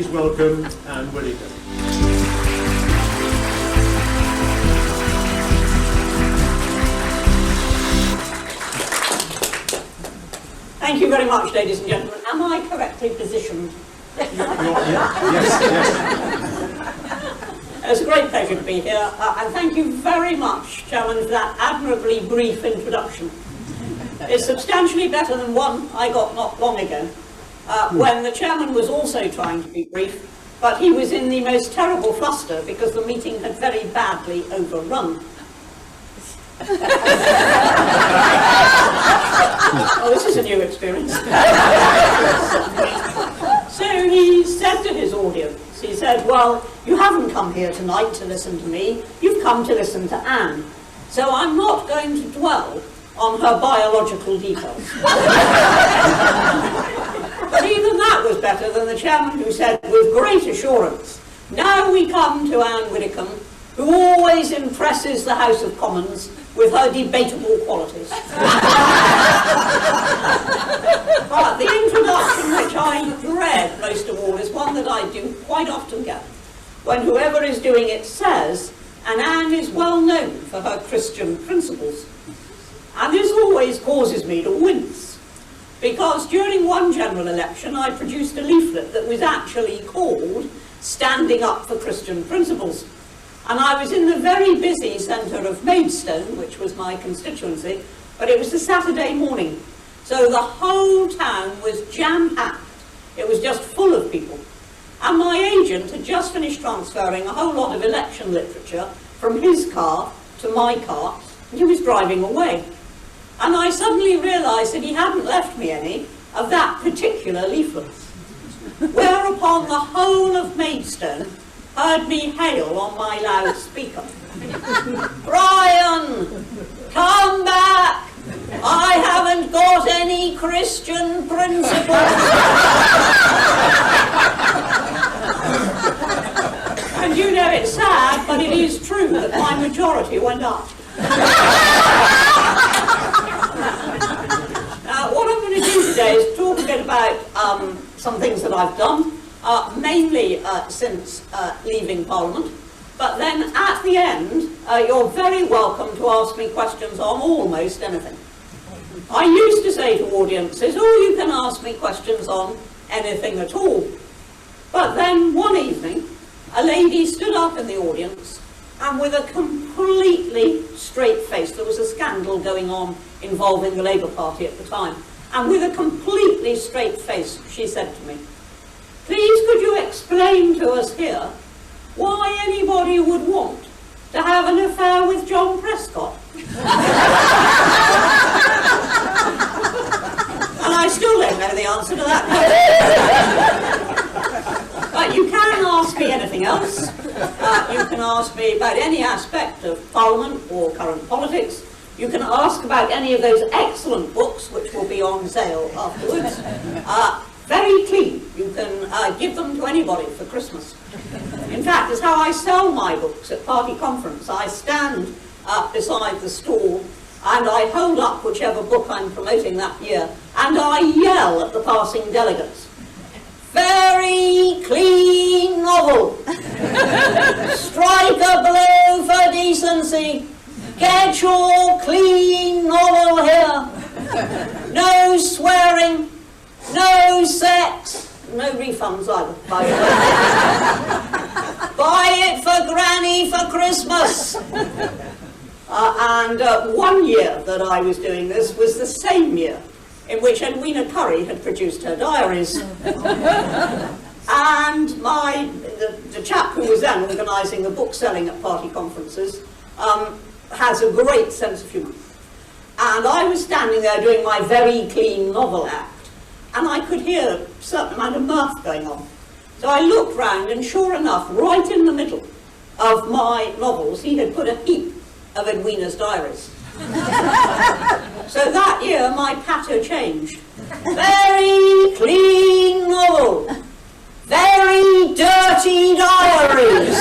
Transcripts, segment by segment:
please welcome Ann Widdecombe. Thank you very much, ladies and gentlemen. Am I correctly positioned? Yes. It's a great pleasure to be here, and thank you very much, Chairman, for that admirably brief introduction. It's substantially better than one I got not long ago, when the Chairman was also trying to be brief, but he was in the most terrible fluster because the meeting had very badly overrun. Oh, this is a new experience. So he said to his audience, he said, well, you haven't come here tonight to listen to me, you've come to listen to Anne. So I'm not going to dwell on her biological details. But even that was better than the Chairman, who said with great assurance, now we come to Ann Widdecombe, who always impresses the House of Commons with her debatable qualities. But the introduction which I dread most of all is one that I do quite often get, when whoever is doing it says, and Anne is well known for her Christian principles. And this always causes me to wince, because during one general election I produced a leaflet that was actually called Standing Up for Christian Principles. And I was in the very busy centre of Maidstone, which was my constituency, but it was a Saturday morning. So the whole town was jam-packed. It was just full of people. And my agent had just finished transferring a whole lot of election literature from his car to my car, and he was driving away. And I suddenly realised that he hadn't left me any of that particular leaflet. Whereupon the whole of Maidstone heard me hail on my loudspeaker, Brian, come back! I haven't got any Christian principles. And you know, it's sad, but it is true that my majority went up. What I'm going to do today is talk a bit about some things that I've done, mainly since leaving Parliament, but then at the end you're very welcome to ask me questions on almost anything. I used to say to audiences, oh, you can ask me questions on anything at all. But then one evening a lady stood up in the audience and with a completely straight face, there was a scandal going on involving the Labour Party at the time, and with a completely straight face she said to me, please could you explain to us here why anybody would want to have an affair with John Prescott? And I still don't know the answer to that question. But you can ask me anything else. You can ask me about any aspect of Parliament or current politics. You can ask about any of those excellent books which will be on sale afterwards. Very clean. You can give them to anybody for Christmas. In fact, it's how I sell my books at party conference. I stand beside the stall and I hold up whichever book I'm promoting that year and I yell at the passing delegates, very clean novel. Strike a blow for decency. Get your clean novel here. No swearing. No sex, no refunds either, by the way. Buy it for Granny for Christmas. And 1 year that I was doing this was the same year in which Edwina Curry had produced her diaries. And the chap who was then organising the book selling at party conferences has a great sense of humour. And I was standing there doing my very clean novel act. And I could hear a certain amount of mirth going on. So I looked round and sure enough, right in the middle of my novels, he had put a heap of Edwina's diaries. So that year my patter changed. Very clean novel. Very dirty diaries.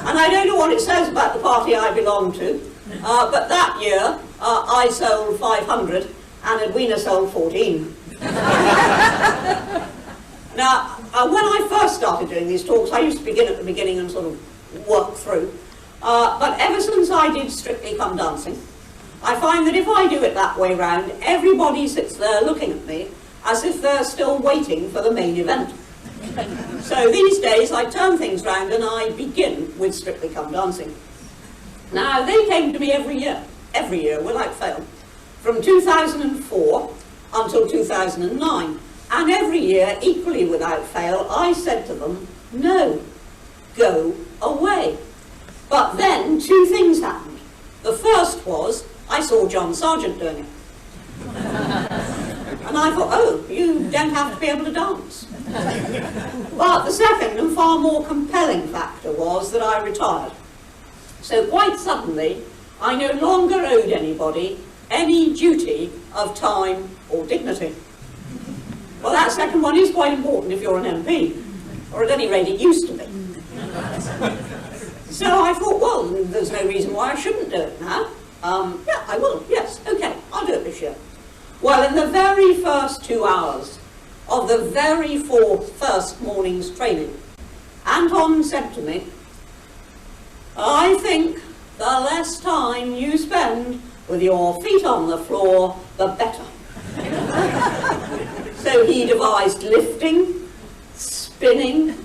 And I don't know what it says about the party I belong to, but that year I sold 500 and Edwina sold 14. Now, when I first started doing these talks, I used to begin at the beginning and sort of work through. But ever since I did Strictly Come Dancing, I find that if I do it that way round, everybody sits there looking at me as if they're still waiting for the main event. So these days I turn things round and I begin with Strictly Come Dancing. Now, they came to me every year without fail, from 2004 until 2009. And every year, equally without fail, I said to them, no, go away. But then two things happened. The first was, I saw John Sargent doing it. And I thought, oh, you don't have to be able to dance. But the second and far more compelling factor was that I retired. So quite suddenly, I no longer owed anybody any duty of time or dignity. Well, that second one is quite important if you're an MP, or at any rate it used to be. So I thought, well, there's no reason why I shouldn't do it now. Yeah, I will, yes, okay, I'll do it this year. Well, in the very first 2 hours of the very first morning's training, Anton said to me, I think the less time you spend with your feet on the floor, the better. So he devised lifting, spinning,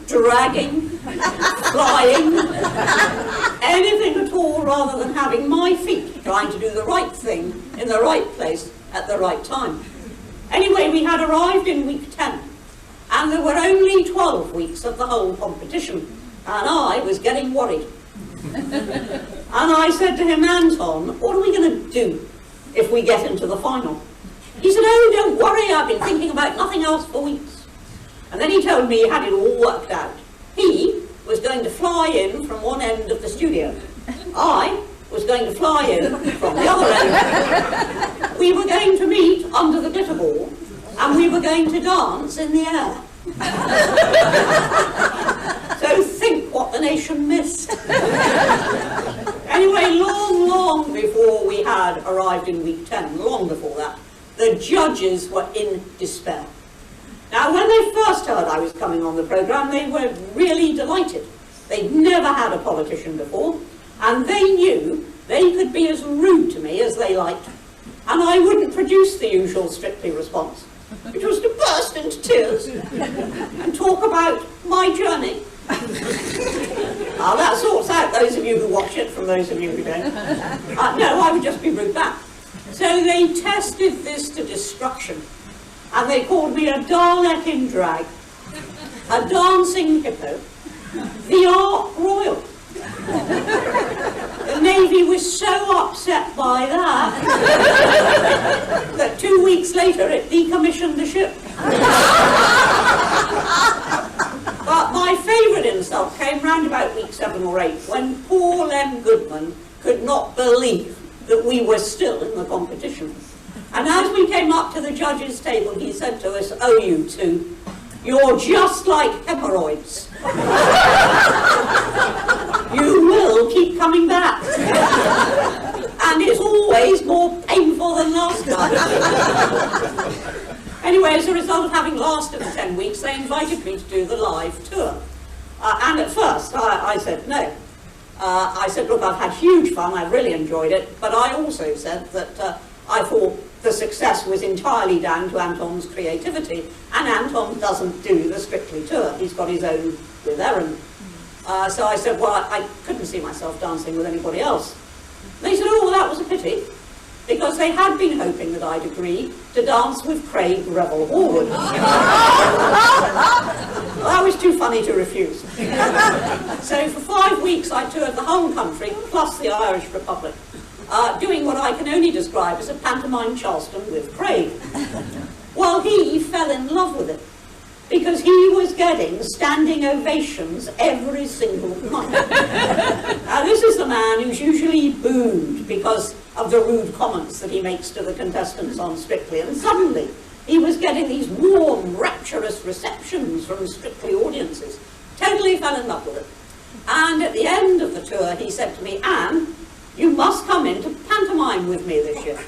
dragging, flying, anything at all rather than having my feet trying to do the right thing in the right place at the right time. Anyway, we had arrived in week 10, and there were only 12 weeks of the whole competition, and I was getting worried. And I said to him, Anton, what are we going to do if we get into the final? He said, oh, don't worry, I've been thinking about nothing else for weeks. And then he told me he had it all worked out. He was going to fly in from one end of the studio. I was going to fly in from the other end. We were going to meet under the glitter ball, and we were going to dance in the air. So think what the nation missed. Anyway, long before we had arrived in week 10, long before that, the judges were in despair. Now, when they first heard I was coming on the programme, they were really delighted. They'd never had a politician before, and they knew they could be as rude to me as they liked, and I wouldn't produce the usual Strictly response, which was to burst into tears and talk about my journey. That sorts out those of you who watch it from those of you who don't. No, I would just be rude back. So they tested this to destruction, and they called me a Dalek in drag, a dancing hippo, the Ark Royal. The Navy was so upset by that that 2 weeks later it decommissioned the ship. But my favourite insult came round about week 7 or 8, when poor Len Goodman could not believe that we were still in the competition. And as we came up to the judges' table, he said to us, oh, you two, you're just like hemorrhoids. You will keep coming back. And it's always more painful than last time. Anyway, as a result of having lasted the 10 weeks, they invited me to do the live tour. And at first, I said no. I said, look, I've had huge fun, I've really enjoyed it, but I also said that I thought the success was entirely down to Anton's creativity, and Anton doesn't do the Strictly tour, he's got his own with Erin. So I said, well, I couldn't see myself dancing with anybody else. They said, oh, well, that was a pity, because they had been hoping that I'd agree to dance with Craig Revel Horwood. Well, that was too funny to refuse. So for 5 weeks I toured the whole country, plus the Irish Republic, doing what I can only describe as a pantomime Charleston with Craig. Well, he fell in love with it, because he was getting standing ovations every single night. Now, this is the man who's usually booed because of the rude comments that he makes to the contestants on Strictly, and suddenly he was getting these warm, rapturous receptions from Strictly audiences. Totally fell in love with it. And at the end of the tour, he said to me, Anne, you must come in to pantomime with me this year.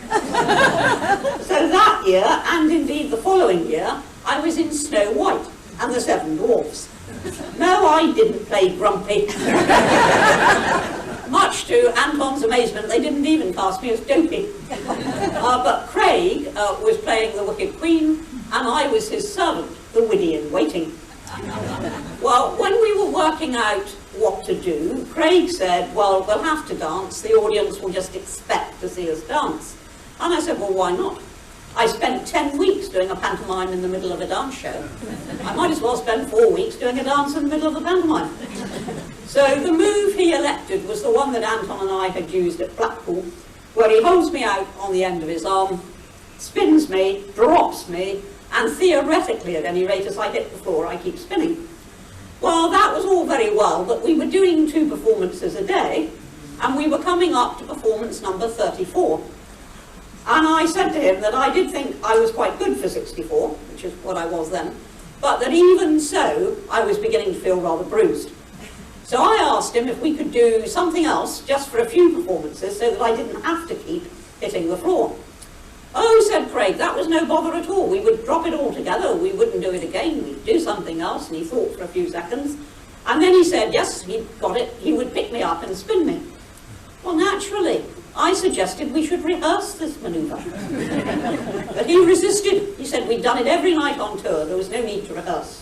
So that year, and indeed the following year, I was in Snow White and the Seven Dwarfs. No, I didn't play Grumpy. Much to Anton's amazement, they didn't even cast me as Dopey. But Craig was playing the Wicked Queen, and I was his servant, the Widdy-in-Waiting. Well, when we were working out what to do, Craig said, well, we'll have to dance, the audience will just expect to see us dance. And I said, well, why not? I spent 10 weeks doing a pantomime in the middle of a dance show. I might as well spend 4 weeks doing a dance in the middle of the pantomime. So the move he elected was the one that Anton and I had used at Blackpool, where he holds me out on the end of his arm, spins me, drops me, and theoretically, at any rate, as I hit the floor, I keep spinning. Well, that was all very well, but we were doing 2 performances a day, and we were coming up to performance number 34. And I said to him that I did think I was quite good for 64, which is what I was then, but that even so, I was beginning to feel rather bruised. So I asked him if we could do something else just for a few performances so that I didn't have to keep hitting the floor. Oh, said Craig, that was no bother at all. We would drop it all together, we wouldn't do it again, we'd do something else. And he thought for a few seconds, and then he said, yes, he'd got it, he would pick me up and spin me. Well, naturally, I suggested we should rehearse this manoeuvre. But he resisted. He said we'd done it every night on tour, there was no need to rehearse.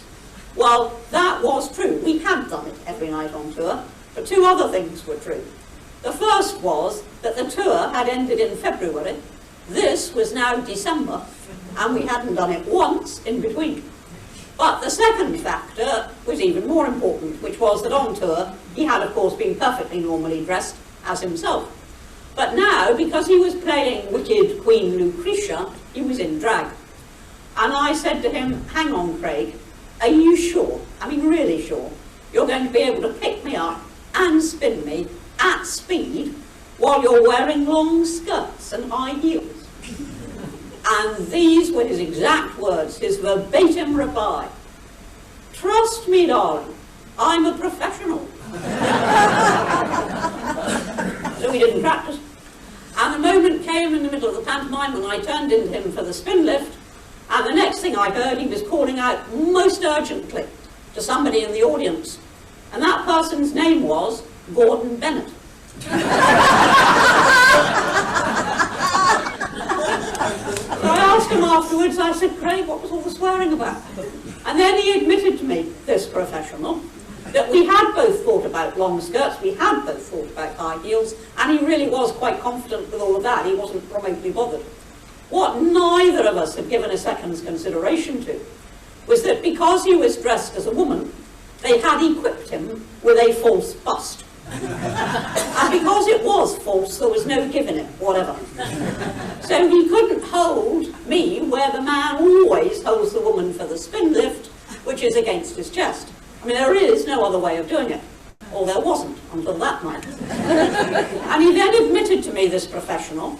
Well, that was true. We had done it every night on tour, but 2 other things were true. The first was that the tour had ended in February. This was now December, and we hadn't done it once in between. But the second factor was even more important, which was that on tour, he had, of course, been perfectly normally dressed as himself. But now, because he was playing Wicked Queen Lucretia, he was in drag. And I said to him, hang on, Craig, are you sure, I mean really sure, you're going to be able to pick me up and spin me at speed while you're wearing long skirts and high heels? And these were his exact words, his verbatim reply. Trust me, darling, I'm a professional. So we didn't practice. And the moment came in the middle of the pantomime when I turned into him for the spin lift, and the next thing I heard, he was calling out most urgently to somebody in the audience. And that person's name was Gordon Bennett. So I asked him afterwards, I said, Craig, what was all the swearing about? And then he admitted to me, this professional, that we had both thought about long skirts, we had both thought about high heels, and he really was quite confident with all of that. He wasn't remotely bothered. What neither of us had given a second's consideration to was that because he was dressed as a woman, they had equipped him with a false bust. And because it was false, there was no giving it, whatever. So he couldn't hold me where the man always holds the woman for the spin lift, which is against his chest. I mean, there is no other way of doing it, or there wasn't until that night. And he then admitted to me, this professional,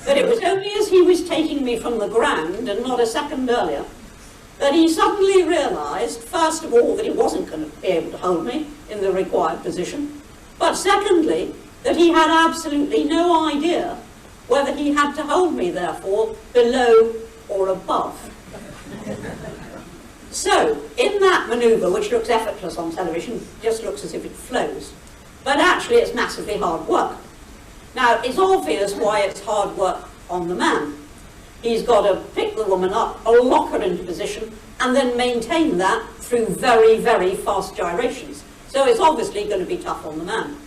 that it was only as he was taking me from the ground, and not a second earlier, that he suddenly realised, first of all, that he wasn't going to be able to hold me in the required position, but secondly, that he had absolutely no idea whether he had to hold me, therefore, below or above. So, in that manoeuvre, which looks effortless on television, just looks as if it flows, but actually it's massively hard work. Now, it's obvious why it's hard work on the man. He's got to pick the woman up, lock her into position, and then maintain that through very, very fast gyrations. So it's obviously going to be tough on the man.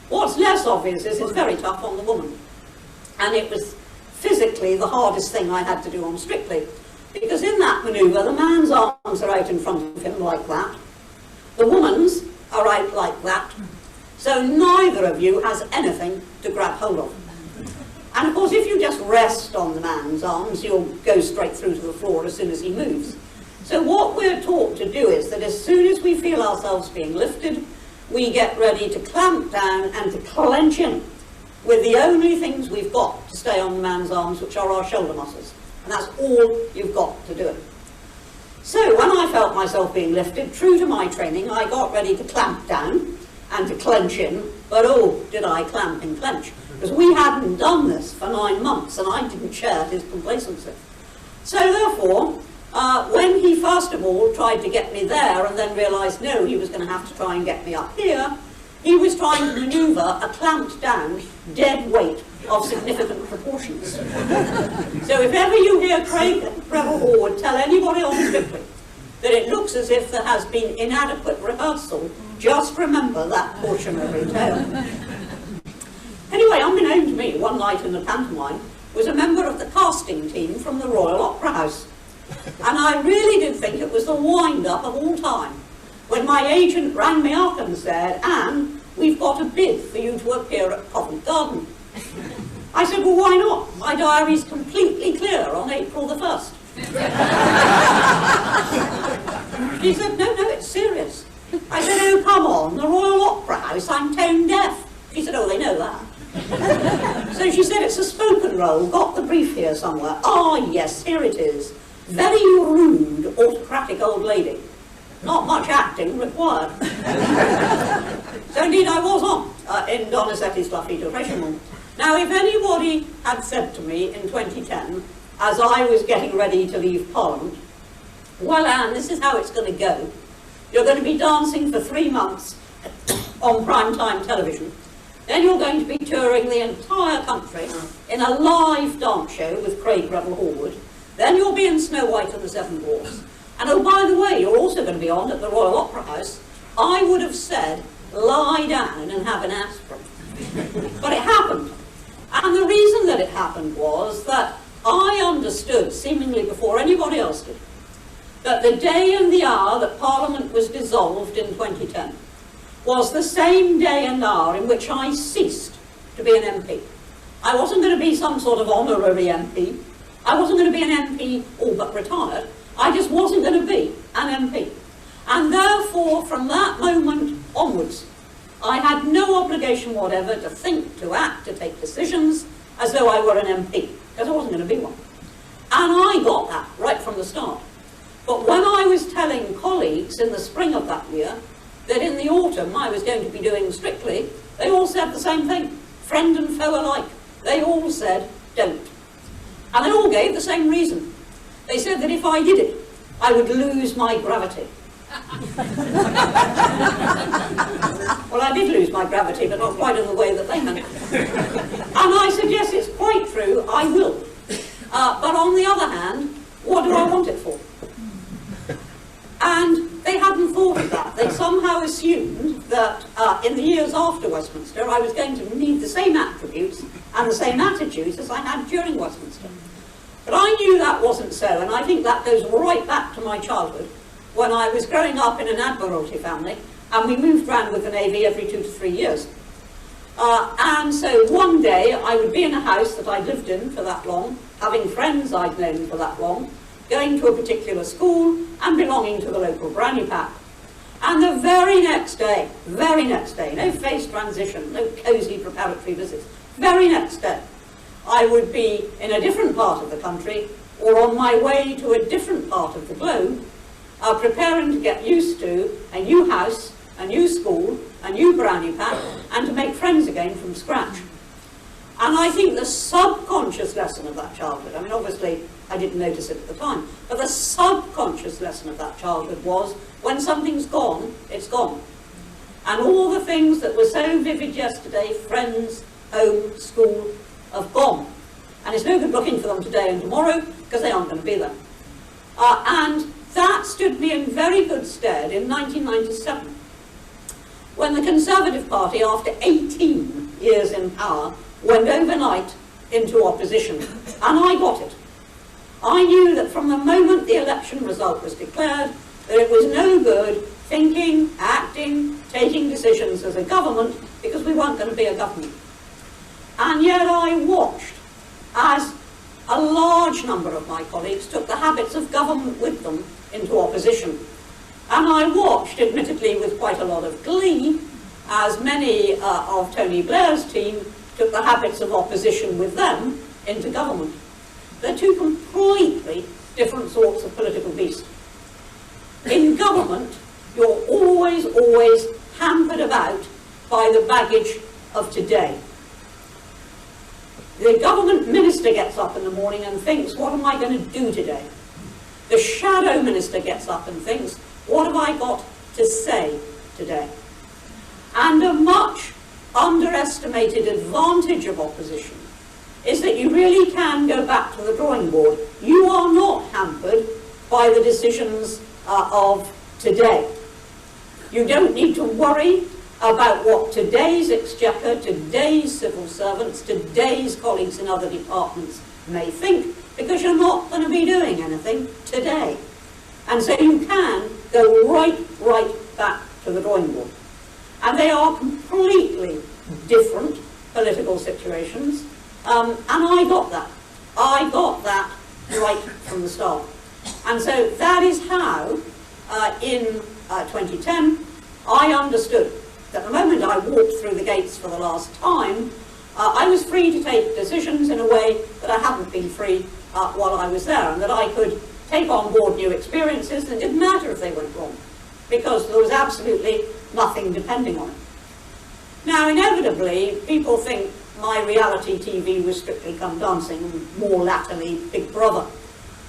What's less obvious is it's very tough on the woman. And it was physically the hardest thing I had to do on Strictly. Because in that manoeuvre, the man's arms are out in front of him like that. The woman's are out like that. So neither of you has anything to grab hold of. And of course, if you just rest on the man's arms, you'll go straight through to the floor as soon as he moves. So what we're taught to do is that as soon as we feel ourselves being lifted, we get ready to clamp down and to clench in with the only things we've got to stay on the man's arms, which are our shoulder muscles. And that's all you've got to do it. So when I felt myself being lifted, true to my training, I got ready to clamp down and to clench in, but oh, did I clamp and clench. Because we hadn't done this for 9 months, and I didn't share his complacency. So therefore, When he first of all tried to get me there and then realised no, he was going to have to try and get me up here, he was trying to manoeuvre a clamped down dead weight of significant proportions. So if ever you hear Craig Revel Horwood tell anybody on Strictly that it looks as if there has been inadequate rehearsal, just remember that cautionary tale. Anyway, unbeknown to me, one night in the pantomime was a member of the casting team from the Royal Opera House. And I really did think it was the wind-up of all time when my agent rang me up and said, "Anne, we've got a bid for you to appear at Covent Garden." I said, "Well, why not? My diary's completely clear on April the 1st. She said, no, it's serious. I said, "Oh, come on, the Royal Opera House, I'm tone deaf." She said, "Oh, they know that." So she said, "It's a spoken role, got the brief here somewhere." "Ah, yes, here it is. Very rude, autocratic old lady. Not much acting required." So indeed I was on in Donizetti's Fluffy Depression. Now, if anybody had said to me in 2010, as I was getting ready to leave Parliament, "Well, Anne, this is how it's going to go. You're going to be dancing for 3 months on primetime television. Then you're going to be touring the entire country in a live dance show with Craig Revel Horwood. Then you'll be in Snow White and the Seven Dwarfs. And oh, by the way, you're also going to be on at the Royal Opera House." I would have said, "Lie down and have an aspirin." But it happened. And the reason that it happened was that I understood, seemingly before anybody else did, that the day and the hour that Parliament was dissolved in 2010 was the same day and hour in which I ceased to be an MP. I wasn't going to be some sort of honorary MP. I wasn't going to be an MP all but retired. I just wasn't going to be an MP. And therefore, from that moment onwards, I had no obligation whatever to think, to act, to take decisions as though I were an MP, because I wasn't going to be one. And I got that right from the start. But when I was telling colleagues in the spring of that year that in the autumn I was going to be doing Strictly, they all said the same thing, friend and foe alike. They all said, "Don't." And they all gave the same reason. They said that if I did it, I would lose my gravity. Well, I did lose my gravity, but not quite in the way that they meant. And I said, "Yes, it's quite true, I will. But on the other hand, what do I want it for?" And they hadn't thought of that. They somehow assumed that in the years after Westminster, I was going to need the same attributes and the same attitudes as I had during Westminster. But I knew that wasn't so, and I think that goes right back to my childhood, when I was growing up in an Admiralty family, and we moved around with the Navy every 2 to 3 years. And so one day I would be in a house that I'd lived in for that long, having friends I'd known for that long, going to a particular school and belonging to the local brownie pack. And the very next day, no phase transition, no cosy preparatory visits, very next day, I would be in a different part of the country or on my way to a different part of the globe, preparing to get used to a new house, a new school, a new brownie pack, and to make friends again from scratch. And I think the subconscious lesson of that childhood, I mean, obviously I didn't notice it at the time, but the subconscious lesson of that childhood was, when something's gone, it's gone. And all the things that were so vivid yesterday, friends, home, school, have gone. And it's no good looking for them today and tomorrow, because they aren't going to be there. And that stood me in very good stead in 1997, when the Conservative Party, after 18 years in power, went overnight into opposition. And I got it. I knew that from the moment the election result was declared, that it was no good thinking, acting, taking decisions as a government, because we weren't going to be a government. And yet I watched as a large number of my colleagues took the habits of government with them into opposition. And I watched, admittedly with quite a lot of glee, as many of Tony Blair's team took the habits of opposition with them into government. They're two completely different sorts of political beasts. In government, you're always hampered about by the baggage of today. The government minister gets up in the morning and thinks, what am I going to do today? The shadow minister gets up and thinks, what have I got to say today? And a much underestimated advantage of opposition is that you really can go back to the drawing board. You are not hampered by the decisions of today. You don't need to worry about what today's exchequer, today's civil servants, today's colleagues in other departments may think, because you're not going to be doing anything today. And so you can go right back to the drawing board. And they are completely different political situations. And I got that. I got that right from the start. And so that is how, in 2010, I understood that the moment I walked through the gates for the last time, I was free to take decisions in a way that I hadn't been free while I was there, and that I could take on board new experiences, and it didn't matter if they went wrong, because there was absolutely nothing depending on it. Now, inevitably, people think my reality TV was Strictly Come Dancing, and more latterly, Big Brother.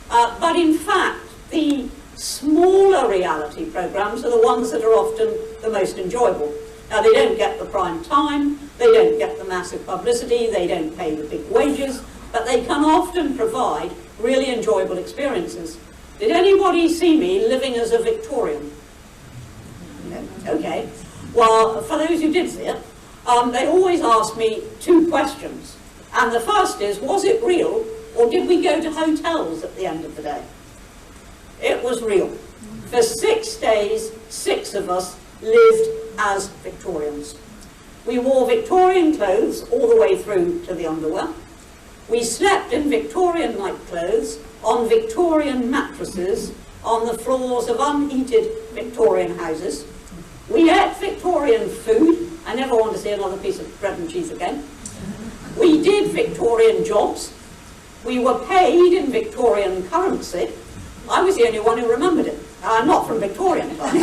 But in fact, the smaller reality programmes are the ones that are often the most enjoyable. Now, they don't get the prime time, they don't get the massive publicity, they don't pay the big wages, but they can often provide really enjoyable experiences. Did anybody see me living as a Victorian? No. Okay. Well, for those who did see it, they always ask me two questions. And the first is, was it real, or did we go to hotels at the end of the day? It was real. For 6 days, 6 of us lived as Victorians. We wore Victorian clothes all the way through to the underwear. We slept in Victorian nightclothes on Victorian mattresses on the floors of unheated Victorian houses. We ate Victorian food. I never want to see another piece of bread and cheese again. We did Victorian jobs. We were paid in Victorian currency. I was the only one who remembered it. Not from Victorian times.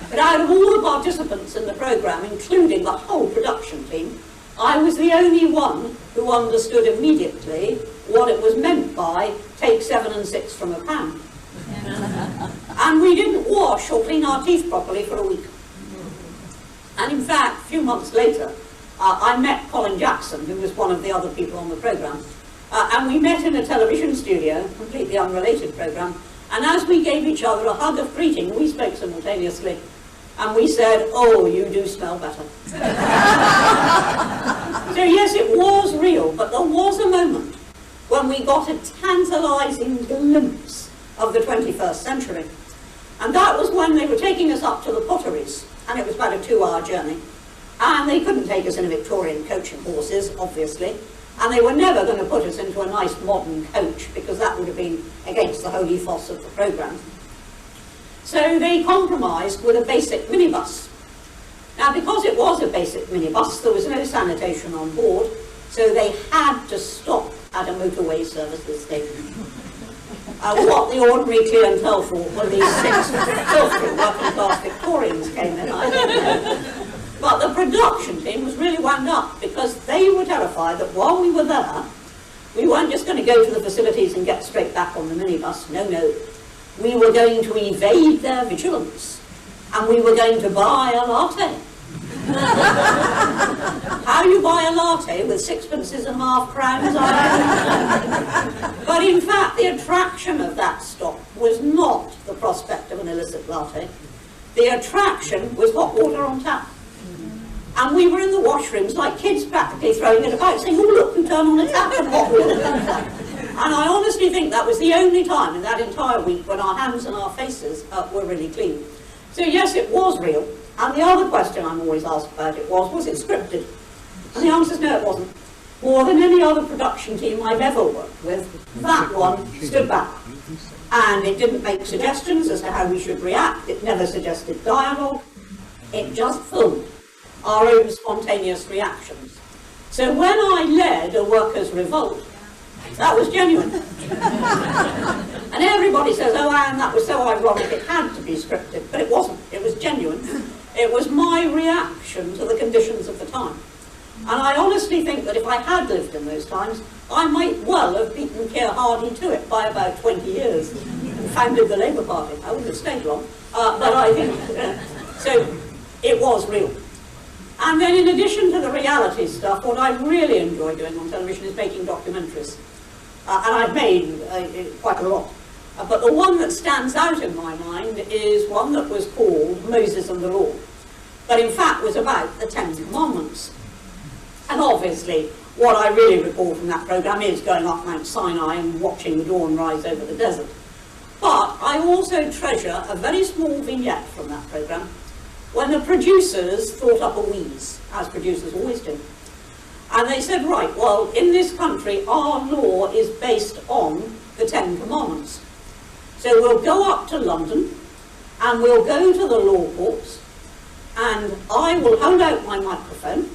But out of all the participants in the programme, including the whole production team, I was the only one who understood immediately what it was meant by take 7 and 6 from a pound. And we didn't wash or clean our teeth properly for a week. And in fact, a few months later, I met Colin Jackson, who was one of the other people on the programme, and we met in a television studio, completely unrelated programme, and as we gave each other a hug of greeting, we spoke simultaneously, and we said, "Oh, you do smell better." So yes, it was real, but there was a moment when we got a tantalising glimpse of the 21st century. And that was when they were taking us up to the Potteries, and it was about a 2-hour journey. And they couldn't take us in a Victorian coach and horses, obviously, and they were never going to put us into a nice modern coach, because that would have been against the whole ethos of the programme. So they compromised with a basic minibus. Now, because it was a basic minibus, there was no sanitation on board, so they had to stop at a motorway services station. What the ordinary clientele thought when these 6 filthy working-class Victorians came in, I don't know. But the production team was really wound up, because they were terrified that while we were there, we weren't just going to go to the facilities and get straight back on the minibus. No, no. We were going to evade their vigilance, and we were going to buy a latte. How you buy a latte with 6 and half crowns, I don't know. But in fact, the attraction of that stop was not the prospect of an illicit latte. The attraction was hot water on tap. And we were in the washrooms like kids practically throwing it about, saying, "Oh, look, you turn on a tap and hot water comes out." And I honestly think that was the only time in that entire week when our hands and our faces were really clean. So yes, it was real. And the other question I'm always asked about it was it scripted? And the answer is no, it wasn't. More than any other production team I've ever worked with, that one stood back. And it didn't make suggestions as to how we should react. It never suggested dialogue. It just filmed our own spontaneous reactions. So when I led a workers' revolt, that was genuine. And everybody says, "Oh, Anne, that was so ironic, it had to be scripted." But it wasn't. It was genuine. It was my reaction to the conditions of the time. And I honestly think that if I had lived in those times, I might well have beaten Keir Hardie to it by about 20 years and founded the Labour Party. I wouldn't have stayed long, but I think, so it was real. And then in addition to the reality stuff, what I really enjoy doing on television is making documentaries. And I've made quite a lot. But the one that stands out in my mind is one that was called Moses and the Law, but in fact was about the Ten Commandments. And obviously, what I really recall from that programme is going up Mount Sinai and watching the dawn rise over the desert. But I also treasure a very small vignette from that programme when the producers thought up a wheeze, as producers always do. And they said, right, well, in this country, our law is based on the Ten Commandments. So we'll go up to London, and we'll go to the law courts, and I will hold out my microphone,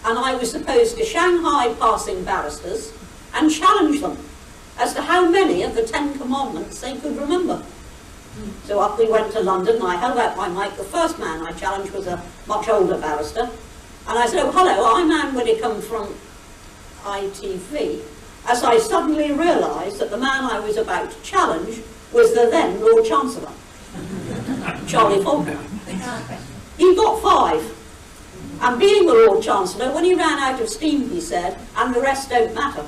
and I was supposed to Shanghai passing barristers and challenge them as to how many of the Ten Commandments they could remember. So up we went to London, and I held out my mic. The first man I challenged was a much older barrister. And I said, oh, hello, I'm Ann Widdecombe from ITV, as I suddenly realised that the man I was about to challenge was the then Lord Chancellor, Charlie Faulkner. He got 5. And being the Lord Chancellor, when he ran out of steam, he said, and the rest don't matter.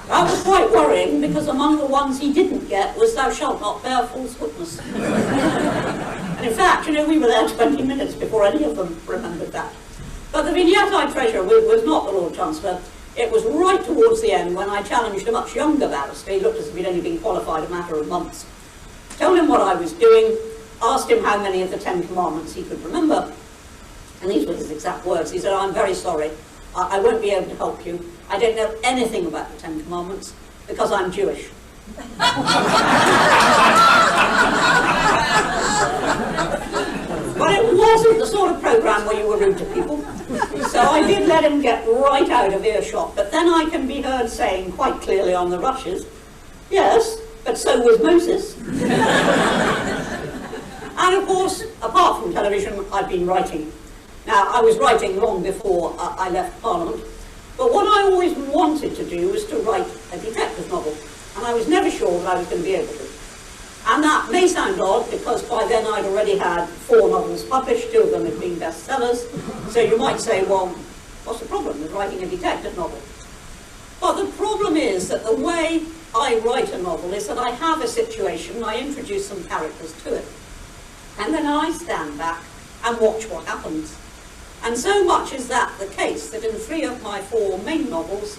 That was quite worrying, because among the ones he didn't get was thou shalt not bear false witness. And in fact, you know, we were there 20 minutes before any of them remembered that. But the vignette I treasure was not the Lord Chancellor. It was right towards the end when I challenged a much younger barrister. He looked as if he'd only been qualified a matter of months. Told him what I was doing, asked him how many of the Ten Commandments he could remember. And these were his exact words. He said, I'm very sorry. I won't be able to help you. I don't know anything about the Ten Commandments because I'm Jewish. But it wasn't the sort of programme where you were rude to people. So I did let him get right out of earshot. But then I can be heard saying quite clearly on the rushes, yes, but so was Moses. And of course, apart from television, I've been writing. Now, I was writing long before I left Parliament, but what I always wanted to do was to write a detective novel, and I was never sure that I was going to be able to. And that may sound odd, because by then I'd already had 4 novels published, 2 of them had been bestsellers, so you might say, well, what's the problem with writing a detective novel? But the problem is that the way I write a novel is that I have a situation, I introduce some characters to it, and then I stand back and watch what happens. And so much is that the case that in 3 of my 4 main novels,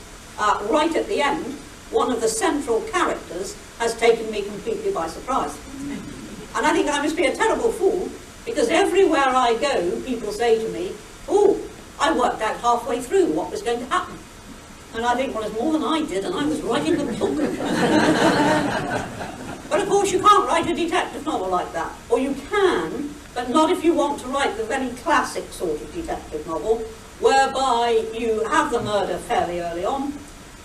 right at the end, one of the central characters has taken me completely by surprise. And I think I must be a terrible fool, because everywhere I go, people say to me, oh, I worked out halfway through what was going to happen. And I think, well, it's more than I did, and I was writing the book. But of course, you can't write a detective novel like that. Or you can, but not if you want to write the very classic sort of detective novel, whereby you have the murder fairly early on,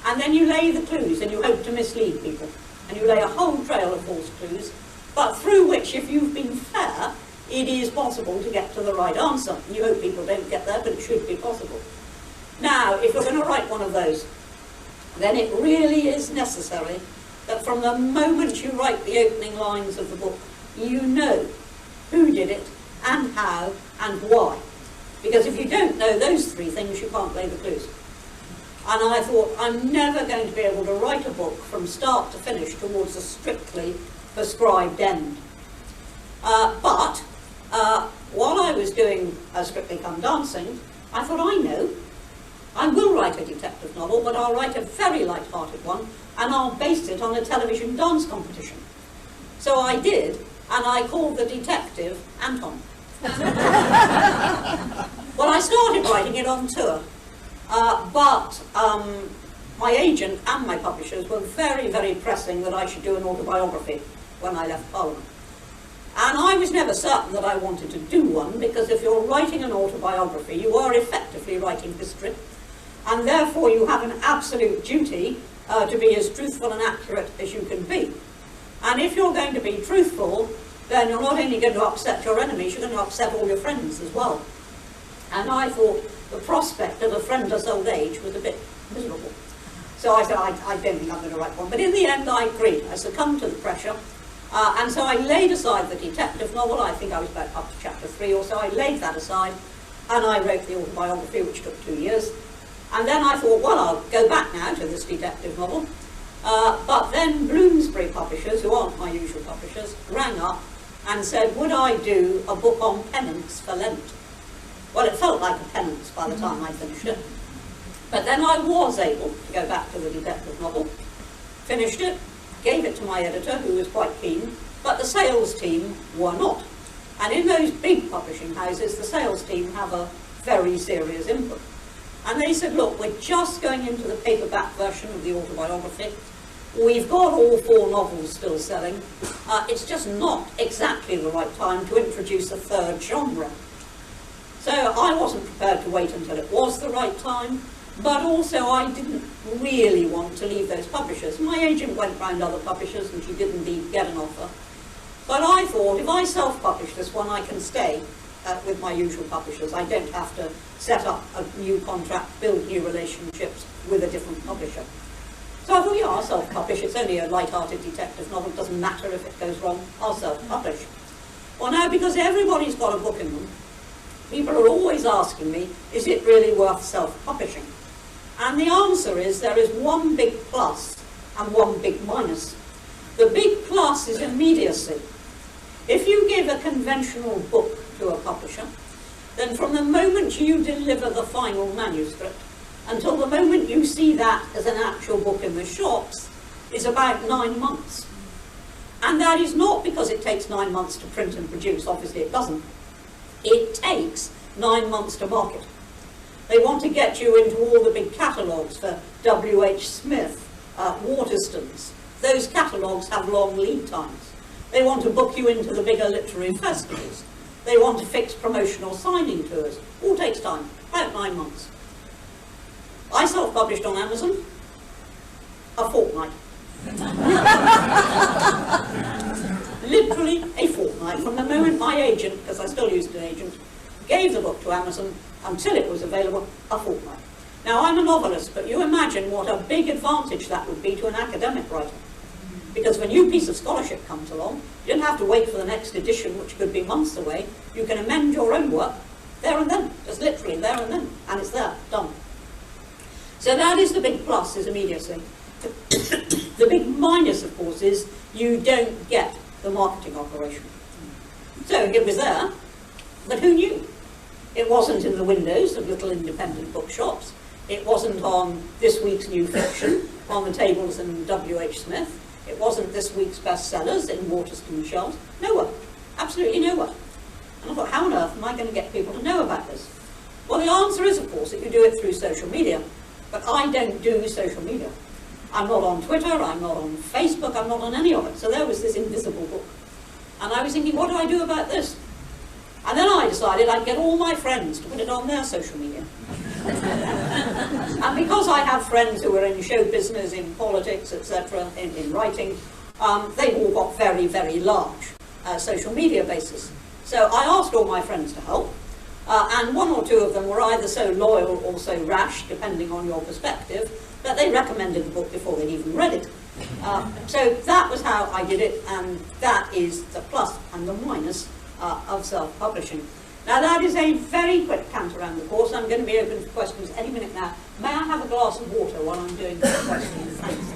and then you lay the clues, and you hope to mislead people. And you lay a whole trail of false clues, but through which, if you've been fair, it is possible to get to the right answer. You hope people don't get there, but it should be possible. Now, if you're going to write one of those, then it really is necessary that from the moment you write the opening lines of the book, you know who did it, and how, and why. Because if you don't know those 3 things, you can't lay the clues. And I thought, I'm never going to be able to write a book from start to finish towards a strictly prescribed end. But while I was doing Strictly Come Dancing, I thought, I know. I will write a detective novel, but I'll write a very light-hearted one, and I'll base it on a television dance competition. So I did, and I called the detective Anton. Well, I started writing it on tour. But my agent and my publishers were very, very pressing that I should do an autobiography when I left Parliament. And I was never certain that I wanted to do one, because if you're writing an autobiography, you are effectively writing history, and therefore you have an absolute duty to be as truthful and accurate as you can be. And if you're going to be truthful, then you're not only going to upset your enemies, you're going to upset all your friends as well. And I thought the prospect of a friendless old age was a bit miserable. So I said, I don't think I'm going to write one. But in the end, I agreed. I succumbed to the pressure. And so I laid aside the detective novel. I think I was about up to chapter 3 or so. I laid that aside, and I wrote the autobiography, which took 2 years. And then I thought, well, I'll go back now to this detective novel. But then Bloomsbury Publishers, who aren't my usual publishers, rang up and said, would I do a book on penance for Lent? Well, it felt like a penance by the time I finished it. But then I was able to go back to the detective novel, finished it, gave it to my editor, who was quite keen, but the sales team were not. And in those big publishing houses, the sales team have a very serious input. And they said, look, we're just going into the paperback version of the autobiography. We've got all 4 novels still selling. It's just not exactly the right time to introduce a third genre. So I wasn't prepared to wait until it was the right time, but also I didn't really want to leave those publishers. My agent went round other publishers and she did indeed get an offer. But I thought, if I self-publish this one, I can stay with my usual publishers. I don't have to set up a new contract, build new relationships with a different publisher. So I thought, yeah, I'll self-publish. It's only a light-hearted detective novel. It doesn't matter if it goes wrong. I'll self-publish. Well, now, because everybody's got a book in them, people are always asking me, is it really worth self-publishing? And the answer is there is one big plus and one big minus. The big plus is immediacy. If you give a conventional book to a publisher, then from the moment you deliver the final manuscript until the moment you see that as an actual book in the shops is about 9 months. And that is not because it takes 9 months to print and produce. Obviously it doesn't. It takes 9 months to market. They want to get you into all the big catalogues for W.H. Smith, Waterstones. Those catalogues have long lead times. They want to book you into the bigger literary festivals. They want to fix promotional signing tours. All takes time, about 9 months. I self-published on Amazon, a fortnight. Literally a fortnight from the moment my agent, because I still used an agent, gave the book to Amazon until it was available, a fortnight. Now, I'm a novelist, but you imagine what a big advantage that would be to an academic writer. Because if a new piece of scholarship comes along, you don't have to wait for the next edition, which could be months away. You can amend your own work there and then, just literally there and then, and it's there, done. So that is the big plus, is immediacy. The big minus, of course, is you don't get the marketing operation. So it was there, but who knew? It wasn't in the windows of little independent bookshops. It wasn't on this week's new fiction on the tables in W.H. Smith. It wasn't this week's bestsellers in Waterstone shelves. Nowhere. Absolutely nowhere. And I thought, how on earth am I going to get people to know about this? Well, the answer is, of course, that you do it through social media. But I don't do social media. I'm not on Twitter, I'm not on Facebook, I'm not on any of it. So there was this invisible book. And I was thinking, what do I do about this? And then I decided I'd get all my friends to put it on their social media. And because I have friends who are in show business, in politics, etc., in writing, they've all got very, very large social media bases. So I asked all my friends to help, and 1 or 2 of them were either so loyal or so rash, depending on your perspective, that they recommended the book before they'd even read it. So that was how I did it, and that is the plus and the minus of self-publishing. Now that is a very quick cant around the course. I'm going to be open for questions any minute now. May I have a glass of water while I'm doing the questions? Thanks.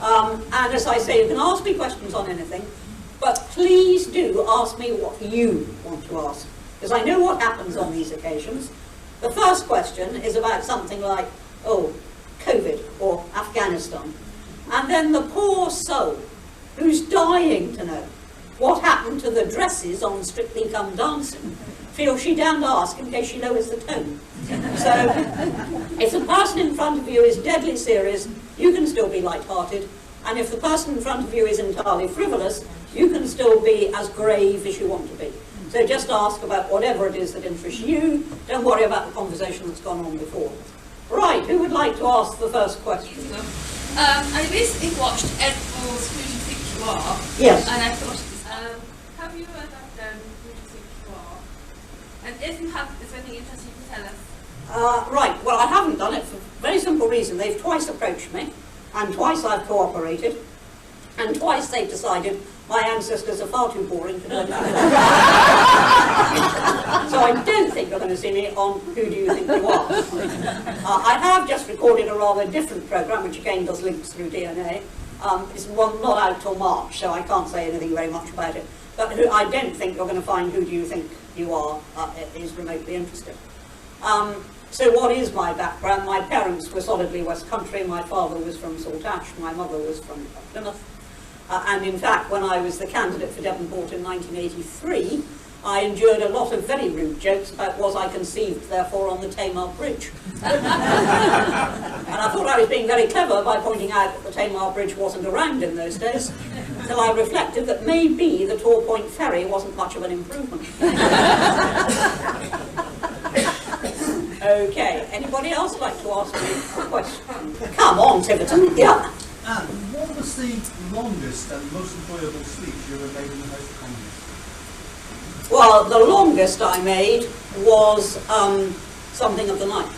And as I say, you can ask me questions on anything, but please do ask me what you want to ask, because I know what happens on these occasions. The first question is about something like, oh, COVID or Afghanistan. And then the poor soul who's dying to know what happened to the dresses on Strictly Come Dancing feels she damned ask in case she lowers the tone. So if the person in front of you is deadly serious, you can still be light-hearted. And if the person in front of you is entirely frivolous, you can still be as grave as you want to be. So just ask about whatever it is that interests you. Don't worry about the conversation that's gone on before. Right, who would like to ask the first question? I recently watched Ed Moore's Who Do You Think You Are? Yes. And I thought, have you ever done Who Do You Think You Are? And if you have, is there anything interesting you can Tell us. Right, well, I haven't done it for a very simple reason. They've twice approached me, and twice I've cooperated, and twice they've decided my ancestors are far too boring to do anything. So I don't think you're going to see me on Who Do You Think You Are? I have just recorded a rather different programme, which again does links through DNA. It's one not out till March, so I can't say anything very much about it. But I don't think you're going to find Who Do You Think You Are is remotely interesting. So what is my background? My parents were solidly West Country. My father was from Saltash. My mother was from Plymouth. And in fact, when I was the candidate for Devonport in 1983, I endured a lot of very rude jokes about was I conceived, therefore, on the Tamar Bridge. And I thought I was being very clever by pointing out that the Tamar Bridge wasn't around in those days, until I reflected that maybe the Tor Point Ferry wasn't much of an improvement. Okay, anybody else like to ask me a question? Come on, Tiverton. Yeah. Anne, what was the longest and most enjoyable speech you ever made in the House of Commons? Well, the longest I made was something of the night,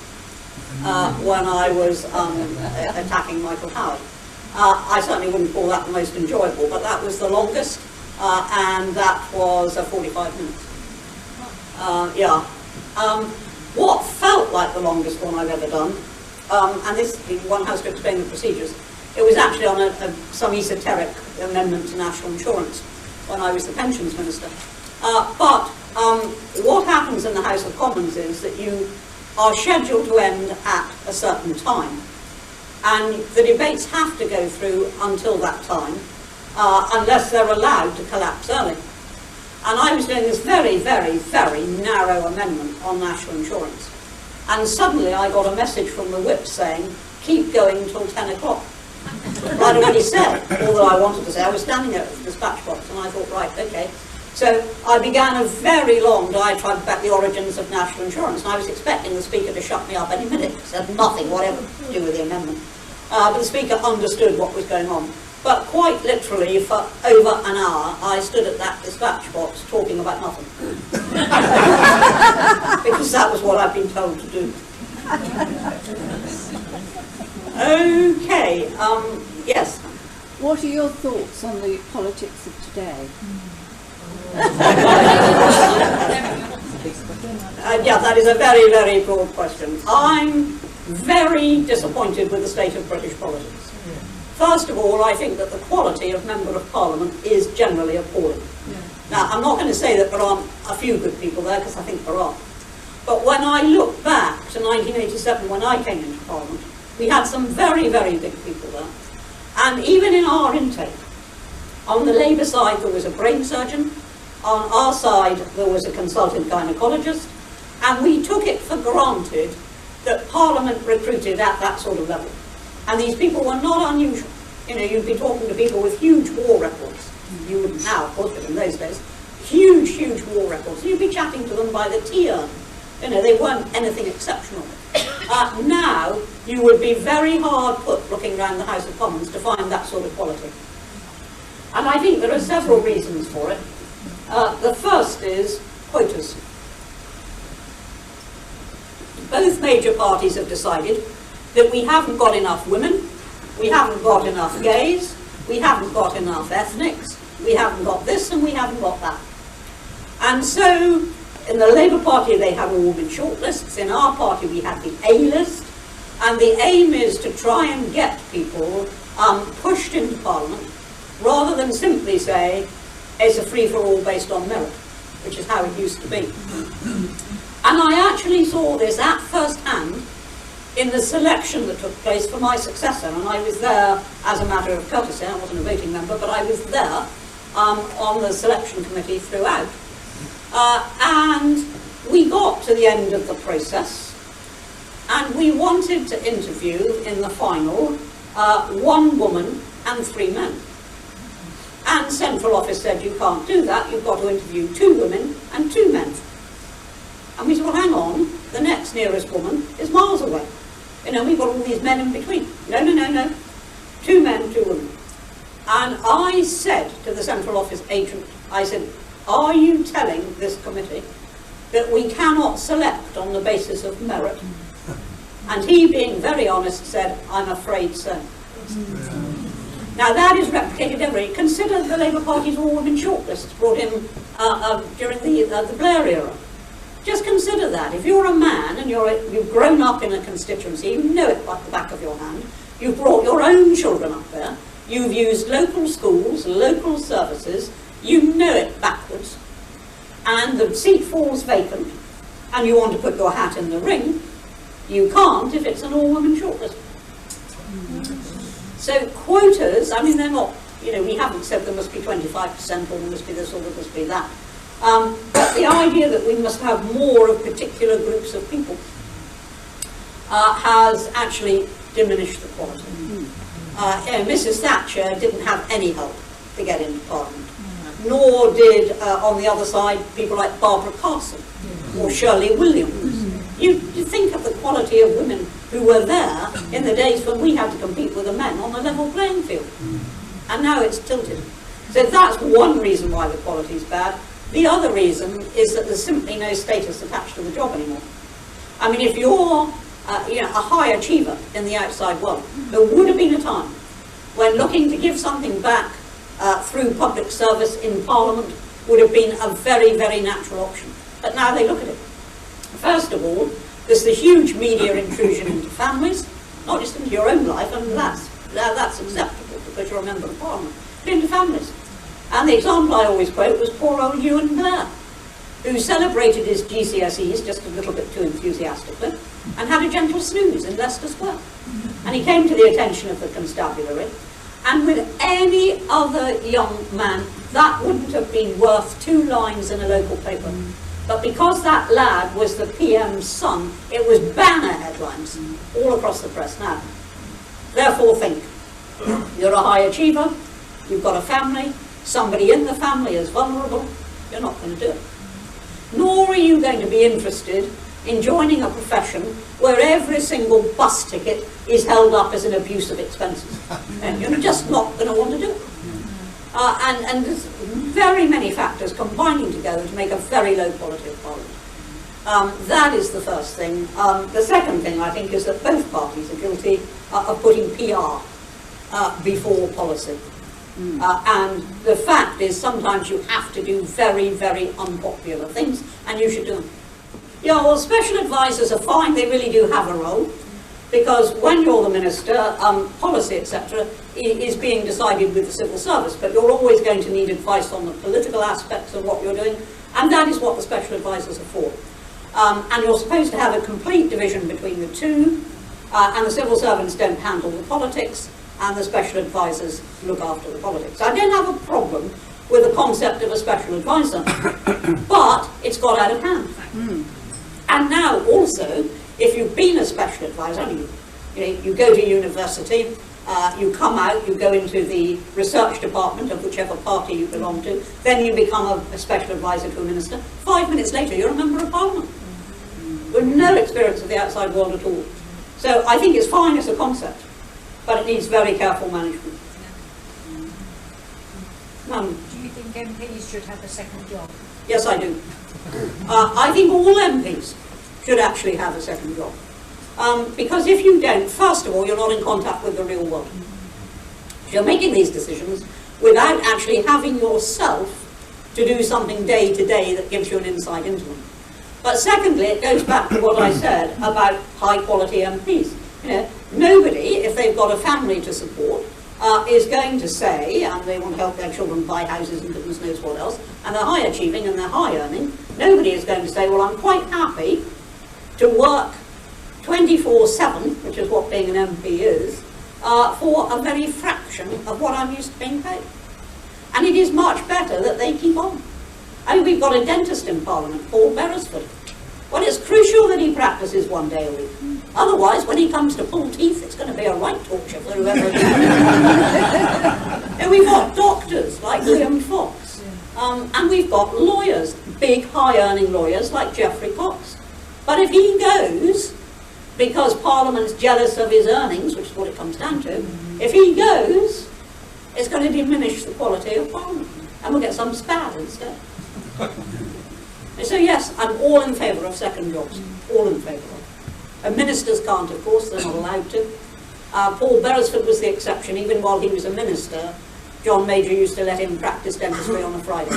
when I was attacking Michael Howard. I certainly wouldn't call that the most enjoyable, but that was the longest, and that was 45 minutes. Yeah. What felt like the longest one I've ever done, and this one has to explain the procedures, it was actually on some esoteric amendment to national insurance when I was the pensions minister. But what happens in the House of Commons is that you are scheduled to end at a certain time, and the debates have to go through until that time, unless they're allowed to collapse early. And I was doing this very, very, very narrow amendment on national insurance. And suddenly I got a message from the whip saying, keep going till 10 o'clock. I'd already said all that I wanted to say. I was standing there at the dispatch box and I thought, right, okay. So I began a very long diatribe about the origins of national insurance, and I was expecting the Speaker to shut me up any minute. He said nothing, whatever to do with the amendment. But the Speaker understood what was going on. But quite literally, for over an hour, I stood at that dispatch box talking about nothing. Because that was what I'd been told to do. Okay, yes. What are your thoughts on the politics of today? Yeah, that is a very, very broad question. I'm very disappointed with the state of British politics. First of all, I think that the quality of Member of Parliament is generally appalling. Now, I'm not going to say that there aren't a few good people there, because I think there are. But when I look back to 1987, when I came into Parliament, we had some very, very big people there. And even in our intake, on the Labour side there was a brain surgeon, on our side there was a consultant gynaecologist, and we took it for granted that Parliament recruited at that sort of level. And these people were not unusual. You know, you'd be talking to people with huge war records. You wouldn't now, of course, but in those days, huge, huge war records. You'd be chatting to them by the tea-urn. You know, they weren't anything exceptional. Now, you would be very hard put looking around the House of Commons to find that sort of quality. And I think there are several reasons for it. The first is quotas. Both major parties have decided that we haven't got enough women, we haven't got enough gays, we haven't got enough ethnics, we haven't got this and we haven't got that. And so, in the Labour Party they have all women shortlists, in our party we have the A list, and the aim is to try and get people pushed into Parliament, rather than simply say, it's a free-for-all based on merit, which is how it used to be. And I actually saw this at first hand in the selection that took place for my successor, and I was there as a matter of courtesy. I wasn't a voting member, but I was there on the selection committee throughout. And we got to the end of the process, and we wanted to interview in the final 1 woman and 3 men. And Central Office said, you can't do that, you've got to interview 2 women and 2 men. And we said, well, hang on, the next nearest woman is miles away. You know, we've got all these men in between. No, no, no, no. 2 men, 2 women. And I said to the Central Office agent, I said, are you telling this committee that we cannot select on the basis of merit. And he, being very honest, said, "I'm afraid so." Now that is replicated everywhere. Consider the Labour Party's all-women shortlists brought in during the Blair era. Just consider that. If you're a man and you've grown up in a constituency, you know it like the back of your hand, you've brought your own children up there, you've used local schools, local services, you know it backwards, and the seat falls vacant, and you want to put your hat in the ring, you can't if it's an all-women shortlist. So quotas, I mean, they're not, we haven't said there must be 25% or there must be this or there must be that. But the idea that we must have more of particular groups of people has actually diminished the quality. Mrs. Thatcher didn't have any help to get into Parliament, nor did, on the other side, people like Barbara Castle or Shirley Williams. You think of the quality of women who were there in the days when we had to compete with the men on a level playing field. And now it's tilted. So that's one reason why the quality is bad. The other reason is that there's simply no status attached to the job anymore. I mean, if you're a high achiever in the outside world, there would have been a time when looking to give something back through public service in Parliament would have been a very, very natural option. But now they look at it. First of all, there's the huge media intrusion into families, not just into your own life, and that's acceptable because you're a member of Parliament, but into families. And the example I always quote was poor old Ewan Blair, who celebrated his GCSEs just a little bit too enthusiastically and had a gentle snooze in Leicester Square. And he came to the attention of the constabulary, and with any other young man, that wouldn't have been worth 2 lines in a local paper. But because that lad was the PM's son, it was banner headlines all across the press. Now, therefore think, you're a high achiever, you've got a family, somebody in the family is vulnerable, you're not going to do it. Nor are you going to be interested in joining a profession where every single bus ticket is held up as an abuse of expenses. And you're just not going to want to do it. And there's very many factors combining together to make a very low quality of Parliament. That is the first thing. The second thing, I think, is that both parties are guilty of putting PR before policy. And the fact is sometimes you have to do very, very unpopular things, and you should do them. Yeah, well, special advisors are fine, they really do have a role, because when you're the minister, policy, etc., is being decided with the civil service, but you're always going to need advice on the political aspects of what you're doing, and that is what the special advisors are for. And you're supposed to have a complete division between the two, and the civil servants don't handle the politics, and the special advisors look after the politics. I don't have a problem with the concept of a special advisor, but it's got out of hand. And now also, if you've been a special advisor, you go to university, you come out, you go into the research department of whichever party you belong to, then you become a special advisor to a minister. 5 minutes later, you're a member of Parliament with no experience of the outside world at all. So I think it's fine as a concept, but it needs very careful management. Do you think MPs should have a second job? Yes, I do. I think all MPs should actually have a second job. Because if you don't, first of all, you're not in contact with the real world. You're making these decisions without actually having yourself to do something day to day that gives you an insight into them. But secondly, it goes back to what I said about high quality MPs. Nobody, if they've got a family to support, is going to say, and they want to help their children buy houses and goodness knows what else, and they're high achieving and they're high earning, nobody is going to say, well, I'm quite happy to work 24/7, which is what being an MP is, for a very fraction of what I'm used to being paid. And it is much better that they keep on. I mean, we've got a dentist in Parliament, Paul Beresford. Well, it's crucial that he practices 1 day a week. Otherwise, when he comes to pull teeth, it's going to be a right torture for whoever it is. And we've got doctors like Liam Fox. And we've got lawyers, big, high-earning lawyers like Geoffrey Cox. But if he goes, because Parliament's jealous of his earnings, which is what it comes down to, if he goes, it's going to diminish the quality of Parliament. And we'll get some spad instead. So yes, I'm all in favour of second jobs, all in favour of. And ministers can't, of course, they're not allowed to. Paul Beresford was the exception. Even while he was a minister, John Major used to let him practice dentistry on a Friday,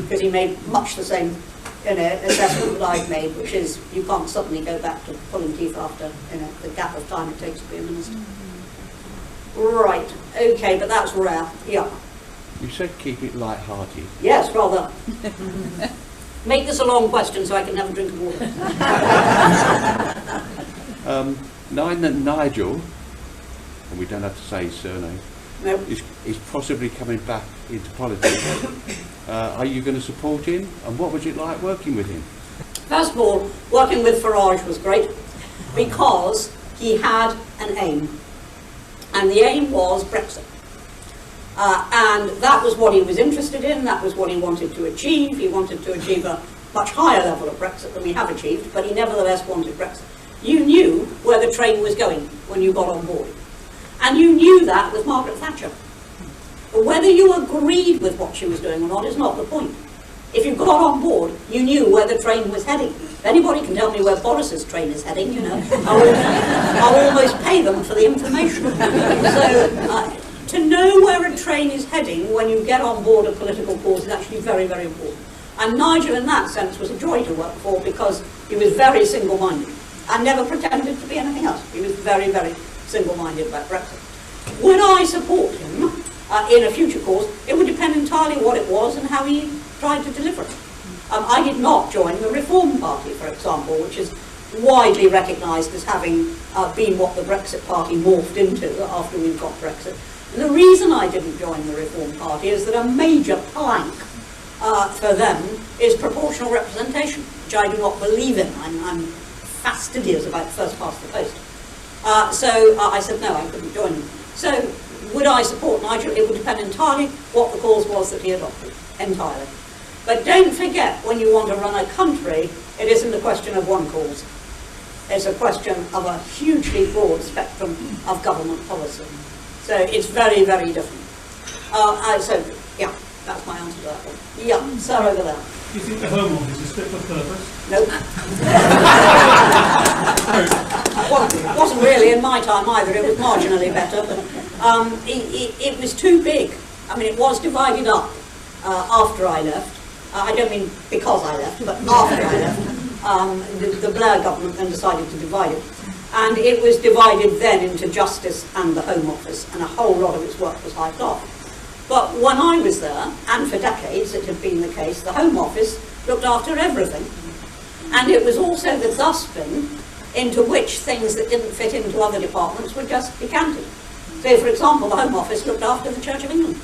because he made much the same assessment that I've made, which is you can't suddenly go back to pulling teeth after the gap of time it takes to be a minister. Right, okay, but that's rare, yeah. You said keep it light-hearted. Yes, rather. Make this a long question so I can have a drink of water. Nigel, and we don't have to say his surname, No. is possibly coming back into politics. Are you going to support him? And what was it like working with him? First of all, working with Farage was great because he had an aim. And the aim was Brexit. And that was what he was interested in, that was what he wanted to achieve. He wanted to achieve a much higher level of Brexit than we have achieved, but he nevertheless wanted Brexit. You knew where the train was going when you got on board. And you knew that with Margaret Thatcher. But whether you agreed with what she was doing or not is not the point. If you got on board, you knew where the train was heading. If anybody can tell me where Boris's train is heading, I'll almost pay them for the information. So, to know where a train is heading when you get on board a political cause is actually very, very important. And Nigel, in that sense, was a joy to work for because he was very single-minded and never pretended to be anything else. He was very, very single-minded about Brexit. Would I support him in a future cause? It would depend entirely what it was and how he tried to deliver it. I did not join the Reform Party, for example, which is widely recognised as having been what the Brexit Party morphed into after we got Brexit. The reason I didn't join the Reform Party is that a major plank for them is proportional representation, which I do not believe in. I'm fastidious about first past the post. So I said no, I couldn't join them. So would I support Nigel? It would depend entirely what the cause was that he adopted, entirely. But don't forget, when you want to run a country, it isn't a question of one cause. It's a question of a hugely broad spectrum of government policy. So it's very, very different. So, yeah, that's my answer to that one. Yeah, sir, over there. Do you think the Home Office is fit for purpose? Nope. Well, it wasn't really in my time either. It was marginally better, but it was too big. I mean, it was divided up after I left. I don't mean because I left, but after I left. The Blair government then decided to divide it. And it was divided then into Justice and the Home Office, and a whole lot of its work was hived off. But when I was there, and for decades it had been the case, the Home Office looked after everything. And it was also the dustbin into which things that didn't fit into other departments were just decanted. So, for example, the Home Office looked after the Church of England,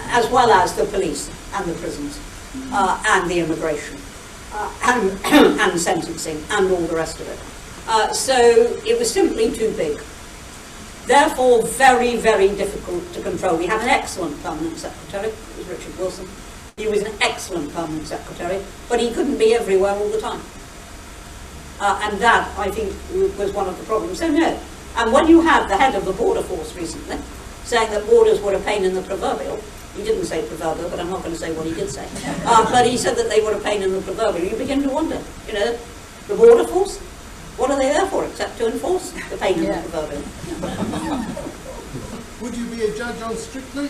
as well as the police and the prisons, and the immigration, and sentencing, and all the rest of it. So it was simply too big. Therefore, very, very difficult to control. We had an excellent permanent secretary, it was Richard Wilson. He was an excellent permanent secretary, but he couldn't be everywhere all the time. And that, I think, was one of the problems. So no. And when you had the head of the border force recently saying that borders were a pain in the proverbial, he didn't say proverbial, but I'm not going to say what he did say. But he said that they were a pain in the proverbial. You begin to wonder, the border force? What are they there for except to enforce the pain in the proverbial? Would you be a judge on Strictly?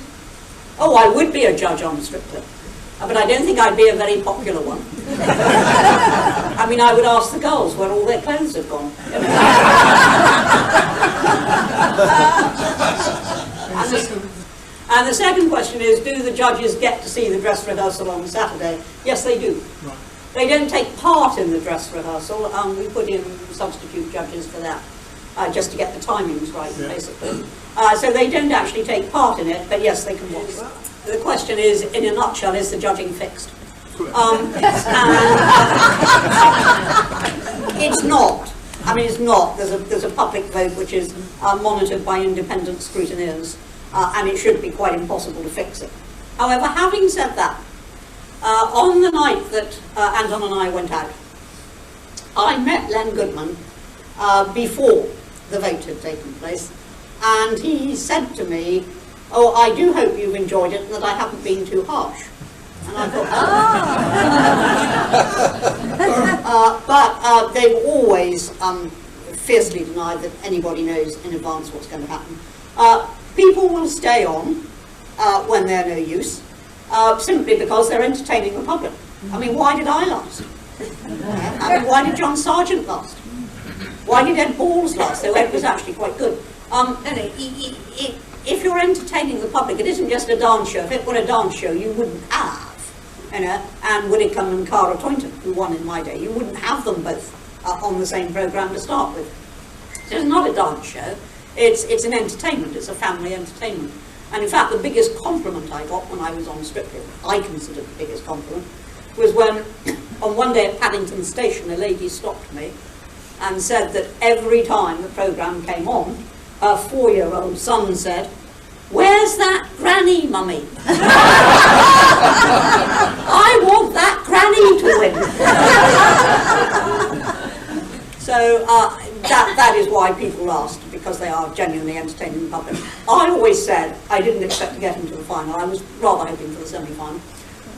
Oh, I would be a judge on Strictly. But I don't think I'd be a very popular one. I mean, I would ask the girls where all their clothes have gone. And the second question is, do the judges get to see the dress rehearsal on Saturday? Yes, they do. Right. They don't take part in the dress rehearsal. We put in substitute judges for that, just to get the timings right, basically. So they don't actually take part in it, but yes, they can watch. The question is, in a nutshell, is the judging fixed? It's not. I mean, it's not. There's a public vote which is monitored by independent scrutineers, and it should be quite impossible to fix it. However, having said that, on the night that Anton and I went out, I met Len Goodman before the vote had taken place, and he said to me, "Oh, I do hope you've enjoyed it and that I haven't been too harsh." And I thought, but they've always fiercely denied that anybody knows in advance what's going to happen. People will stay on when they're no use, simply because they're entertaining the public. I mean, why did I last? I mean, why did John Sargent last? Why did Ed Balls last? Though Ed was actually quite good. If you're entertaining the public, it isn't just a dance show. If it were a dance show, you wouldn't have, Ann Widdecombe and Cara Toynton, who won in my day. You wouldn't have them both on the same programme to start with. So it's not a dance show. It's an entertainment. It's a family entertainment. And in fact, the biggest compliment I got when I was on Strictly, I considered the biggest compliment, was when on one day at Paddington Station, a lady stopped me and said that every time the programme came on, her 4-year-old son said, "Where's that granny, mummy?" I want that granny to win. So that is why people last, because they are genuinely entertaining the public. I always said I didn't expect to get into the final. I was rather hoping for the semi-final.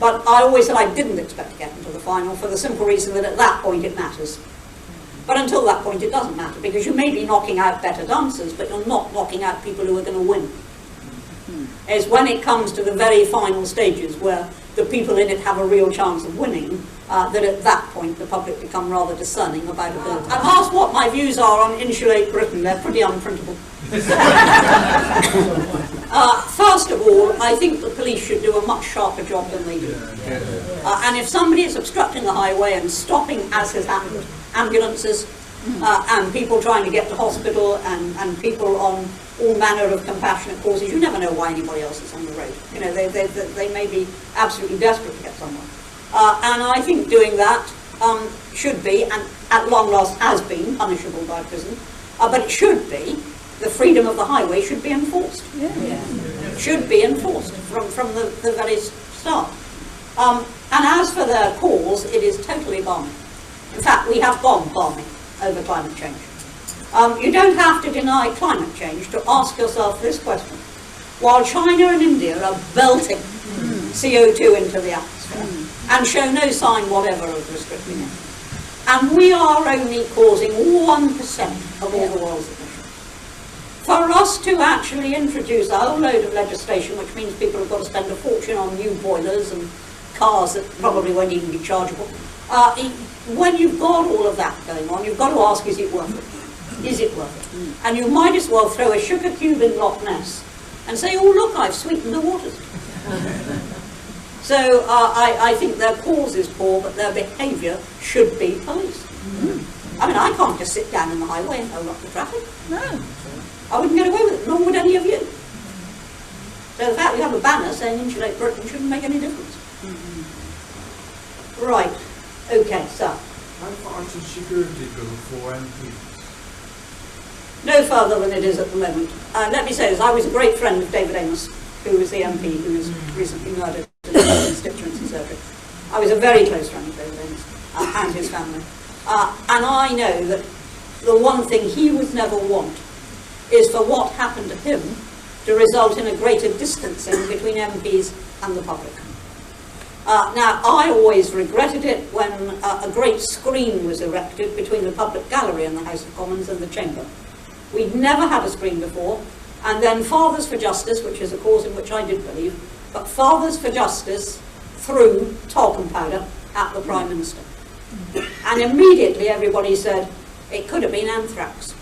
But I always said I didn't expect to get into the final for the simple reason that at that point it matters. But until that point it doesn't matter, because you may be knocking out better dancers, but you're not knocking out people who are going to win. It's when it comes to the very final stages where the people in it have a real chance of winning, that at that point the public become rather discerning about ability. And ask what my views are on Insulate Britain. They're pretty unprintable. First of all, I think the police should do a much sharper job than they do. And if somebody is obstructing the highway and stopping, as has happened, ambulances and people trying to get to hospital and people on all manner of compassionate causes, you never know why anybody else is on the road. They may be absolutely desperate to get somewhere. And I think doing that should be, and at long last has been, punishable by prison, but it should be, the freedom of the highway should be enforced. Should be enforced from the very start. And as for their cause, it is totally balmy. In fact, we have gone balmy over climate change. You don't have to deny climate change to ask yourself this question. While China and India are belting CO2 into the atmosphere and show no sign whatever of restricting it, and we are only causing 1% of all the world's emissions, for us to actually introduce a whole load of legislation, which means people have got to spend a fortune on new boilers and cars that probably won't even be chargeable, when you've got all of that going on, you've got to ask, is it worth it? Is it worth it? And you might as well throw a sugar cube in Loch Ness and say, oh look, I've sweetened the waters. So I think their cause is poor, but their behaviour should be policed. I mean, I can't just sit down in the highway and hold up the traffic. No. I wouldn't get away with it, nor would any of you. So the fact we have a banner saying Insulate Britain shouldn't make any difference. Right. Okay, so. How far does security go for MPs? No further than it is at the moment. Let me say this, I was a great friend of David Amos, who was the MP who was recently murdered in the constituency circuit. I was a very close friend of David Amos and his family. And I know that the one thing he would never want is for what happened to him to result in a greater distancing between MPs and the public. Now, I always regretted it when a great screen was erected between the public gallery in the House of Commons and the Chamber. We'd never had a screen before, and then Fathers for Justice, which is a cause in which I did believe, but Fathers for Justice threw talcum powder at the Prime Minister. And immediately everybody said, it could have been anthrax.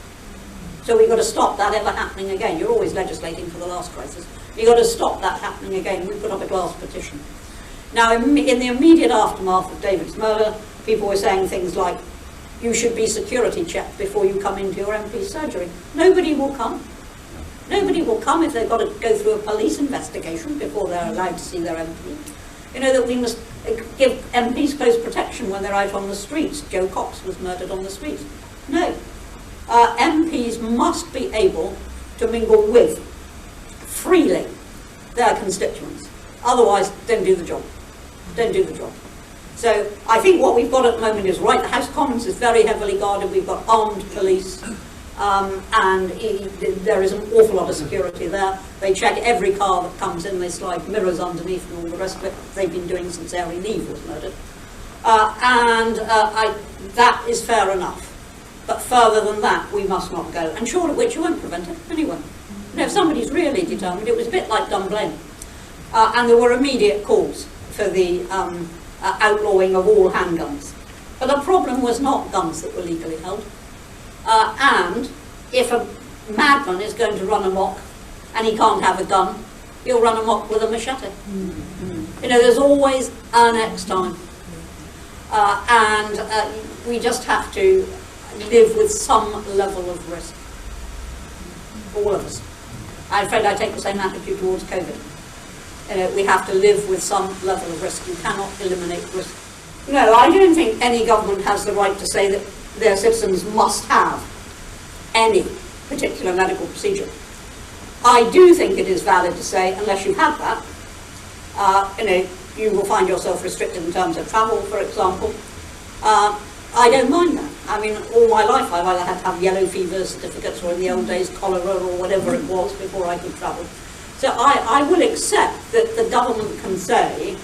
So we've got to stop that ever happening again. You're always legislating for the last crisis. You've got to stop that happening again. We put up a glass petition. Now, in the immediate aftermath of David's murder, people were saying things like, you should be security checked before you come into your MP's surgery. Nobody will come. Nobody will come if they've got to go through a police investigation before they're allowed to see their MP. You know that we must give MPs close protection when they're out on the streets. Joe Cox was murdered on the streets. No. MPs must be able to mingle with, freely, their constituents. Otherwise, don't do the job. Don't do the job. So I think what we've got at the moment is right. The House of Commons is very heavily guarded. We've got armed police. There is an awful lot of security there. They check every car that comes in, they slide mirrors underneath and all the rest of it. They've been doing since Ari Neve was murdered. That is fair enough. But further than that, we must not go. And short of which, you won't prevent it anyway. You know, if somebody's really determined, it was a bit like Dunblane. And there were immediate calls for the outlawing of all handguns. But the problem was not guns that were legally held. And if a madman is going to run amok and he can't have a gun, he'll run amok with a machete. You know, there's always a next time. We just have to live with some level of risk. All of us. I'm afraid I take the same attitude towards COVID. You know, we have to live with some level of risk. You cannot eliminate risk. No, I don't think any government has the right to say that their citizens must have any particular medical procedure. I do think it is valid to say, unless you have that, you know, you will find yourself restricted in terms of travel, for example. I don't mind that. I mean, all my life I've either had to have yellow fever certificates or in the old days cholera or whatever it was before I could travel. So I will accept that the government can say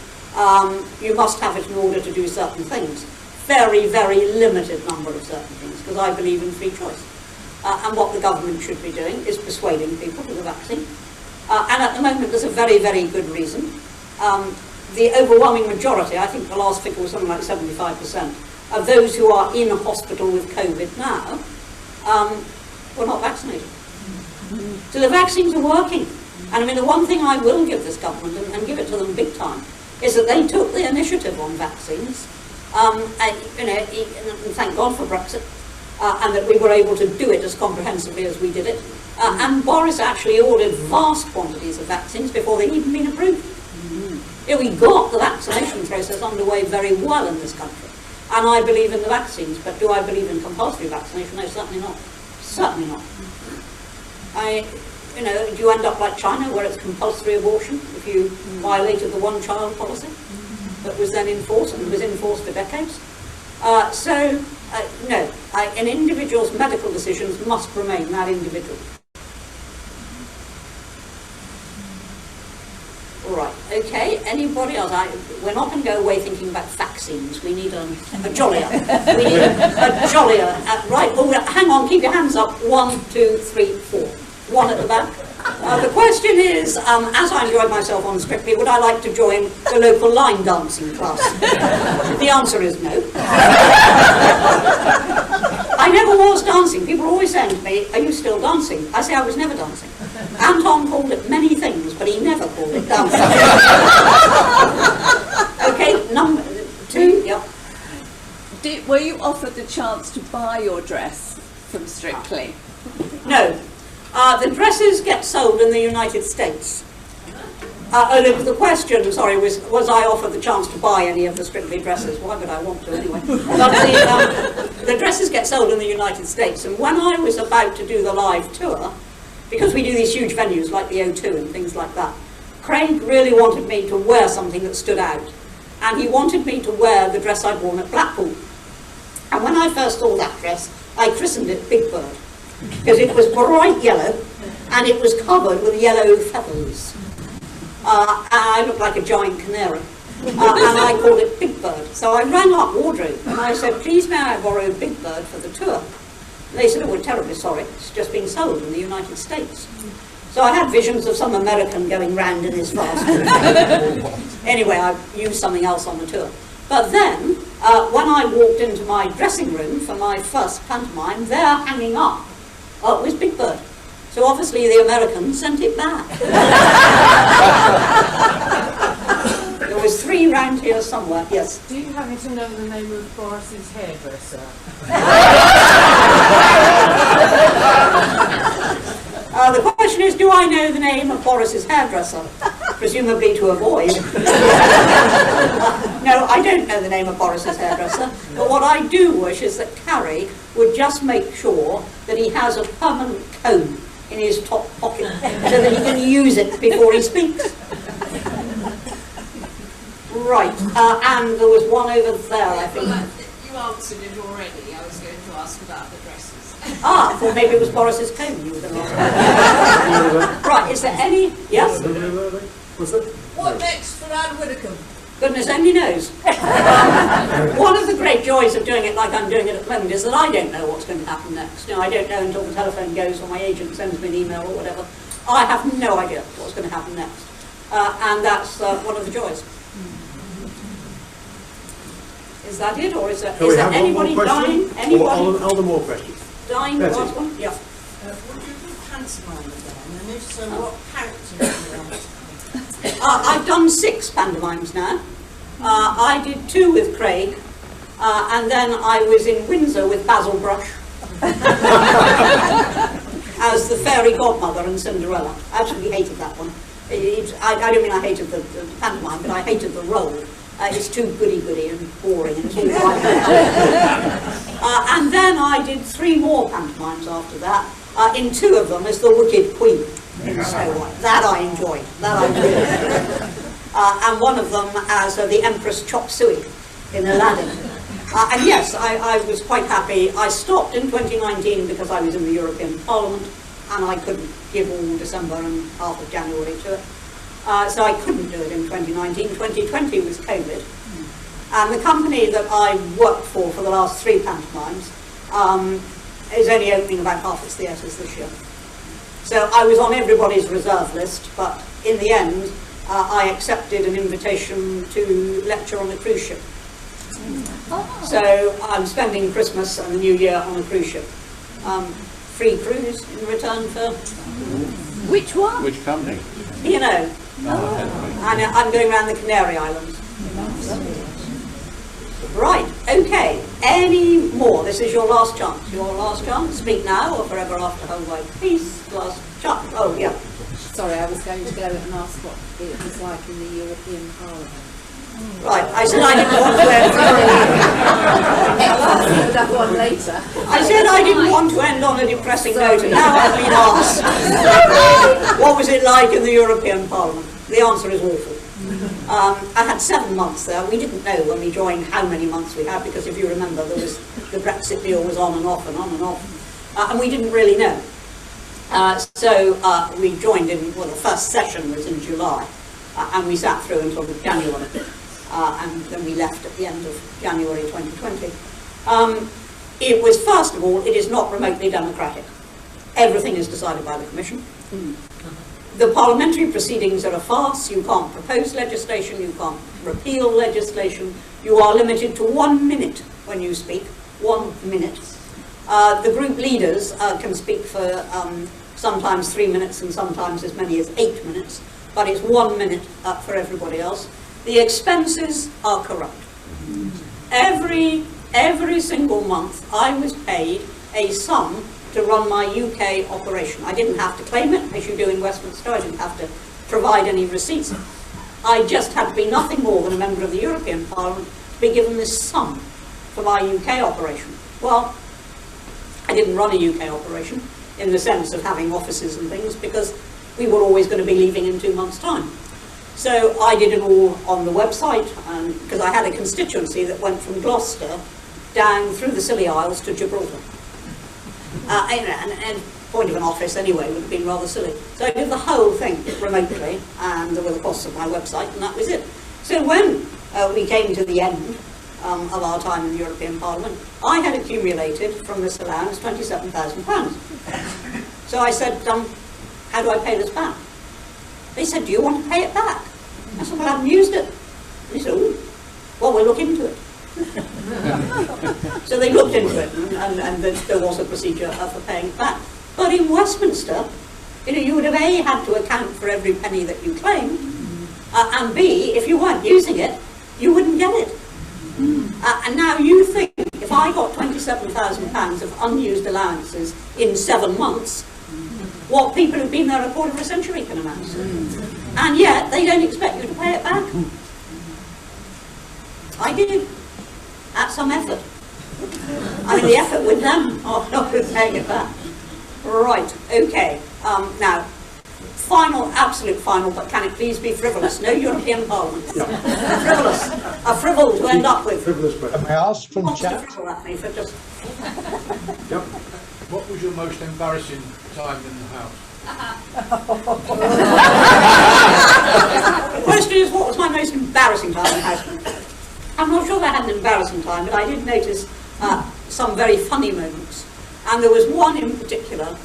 you must have it in order to do certain things. Very, very limited number of certain things, because I believe in free choice. And what the government should be doing is persuading people with the vaccine. And at the moment there's a very, very good reason. The overwhelming majority, I think the last figure was something like 75%, of those who are in hospital with COVID now were not vaccinated. So the vaccines are working. And I mean, the one thing I will give this government, and give it to them big time, is that they took the initiative on vaccines. You know, and thank God for Brexit, and that we were able to do it as comprehensively as we did it. And Boris actually ordered vast quantities of vaccines before they'd even been approved. You know, we got the vaccination process underway very well in this country. And I believe in the vaccines, but do I believe in compulsory vaccination? No, certainly not. Certainly not. You know, do you end up like China, where it's compulsory abortion if you violated the one-child policy that was then enforced, and was enforced for decades? No, an individual's medical decisions must remain that individual. All right, okay, anybody else? We're not going to go away thinking about vaccines. We need a jollier. We need a jollier. Right, oh, hang on, keep your hands up. 1, 2, 3, 4. One at the back. The question is, as I enjoyed myself on Strictly, would I like to join the local line dancing class? The answer is no. I never was dancing. People are always saying to me, are you still dancing? I say I was never dancing. Anton called it many things, but he never called it dancing. Okay, number 2, yep. Were you offered the chance to buy your dress from Strictly? No. The dresses get sold in the United States. The question, sorry, was I offered the chance to buy any of the Strictly dresses? Why would I want to anyway? But the dresses get sold in the United States. And when I was about to do the live tour, because we do these huge venues like the U3a and things like that, Craig really wanted me to wear something that stood out. And he wanted me to wear the dress I'd worn at Blackpool. And when I first saw that dress, I christened it Big Bird, because it was bright yellow and it was covered with yellow feathers. I looked like a giant canary, and I called it Big Bird. So I rang up wardrobe and I said, please may I borrow Big Bird for the tour? And they said, oh, we're terribly sorry, it's just been sold in the United States. So I had visions of some American going round in his fast. Anyway, I used something else on the tour. But then, when I walked into my dressing room for my first pantomime, there hanging up was Big Bird. So obviously the Americans sent it back. There was 3 round here somewhere, yes. Do you happen to know the name of Boris's hairdresser? The question is, do I know the name of Boris's hairdresser? Presumably to avoid. No, I don't know the name of Boris's hairdresser, but what I do wish is that Carrie would just make sure that he has a permanent comb in his top pocket so that he can use it before he speaks. Right, and there was one over there, I think. You answered it already. I was going to ask about the dresses. Ah, I thought maybe it was Boris's comb you were going to ask. Right, is there any? Yes? What next for Ann Widdecombe? Goodness only knows. One of the great joys of doing it like I'm doing it at the moment is that I don't know what's going to happen next. You know, I don't know until the telephone goes or my agent sends me an email or whatever. I have no idea what's going to happen next. And that's one of the joys. Is that it, or is there anybody dying? Anybody All the more questions. dying to ask one? Yeah. Would you do pantomime again? And if so, what characters do you want? I've done 6 pantomimes now. I did 2 with Craig, and then I was in Windsor with Basil Brush as the fairy godmother and Cinderella. I absolutely hated that one. I don't mean I hated the pantomime, but I hated the role. It's too goody-goody and boring and it's all like that. And then I did 3 more pantomimes after that, in 2 of them as the Wicked Queen in Snow White. That I enjoyed. And one of them as the Empress Chop Suey in Aladdin. And yes, I was quite happy. I stopped in 2019 because I was in the European Parliament and I couldn't give all December and half of January to it. So I couldn't do it in 2019. 2020 was COVID. And the company that I worked for the last 3 pantomimes is only opening about half its theatres this year. So I was on everybody's reserve list, but in the end, I accepted an invitation to lecture on a cruise ship. So I'm spending Christmas and the New Year on a cruise ship. Free cruise in return for... Which one? Which company? You know. And I'm going around the Canary Islands. Right, okay. Any more? This is your last chance. Your last chance. Speak now or forever after home by peace. Last chance. Oh, yeah. Sorry, I was going to go and ask what it was like in the European Parliament. Right, I said I didn't want to end. That one later. I said I didn't want to end on a depressing note, and now I've been asked. What was it like in the European Parliament? The answer is awful. I had 7 months there. We didn't know when we joined how many months we had, because if you remember, there was the Brexit deal was on and off and on and off, and we didn't really know. So we joined in. Well, the first session was in July, and we sat through until January, and then we left at the end of January 2020. It was, first of all, it is not remotely democratic. Everything is decided by the Commission. The parliamentary proceedings are a farce. You can't propose legislation, you can't repeal legislation. You are limited to 1 minute when you speak, 1 minute. The group leaders can speak for sometimes 3 minutes and sometimes as many as 8 minutes, but it's 1 minute for everybody else. The expenses are corrupt. Every single month I was paid a sum to run my UK operation. I didn't have to claim it, as you do in Westminster. I didn't have to provide any receipts. I just had to be nothing more than a member of the European Parliament to be given this sum for my UK operation. Well, I didn't run a UK operation in the sense of having offices and things, because we were always going to be leaving in 2 months' time. So I did it all on the website, because I had a constituency that went from Gloucester down through the Scilly Isles to Gibraltar. And point of an office anyway would have been rather silly. So I did the whole thing remotely, and there were the costs of my website, and that was it. So when we came to the end of our time in the European Parliament, I had accumulated from this allowance £27,000. So I said, how do I pay this back? They said, do you want to pay it back? I said, well, I haven't used it. They said, oh, well, we'll look into it. So they looked into it, and there was a procedure for paying it back. But in Westminster, you would have A, had to account for every penny that you claimed, and B, if you weren't using it, you wouldn't get it. And now you think, if I got £27,000 of unused allowances in 7 months, what people who've been there a quarter of a century can amass. And yet, they don't expect you to pay it back. I did. At some effort. I mean, the effort with them, not with paying it back. Right, okay. Now, absolute final, but can it please be frivolous? No European Parliament. Frivolous. A frivol to end up with. Frivolous question. May I ask from Wants to chat? frivol at me for just... Yep. What was your most embarrassing time in the house? The question is, what was my most embarrassing time in the house? I'm not sure I had an embarrassing time, but I did notice some very funny moments. And there was one in particular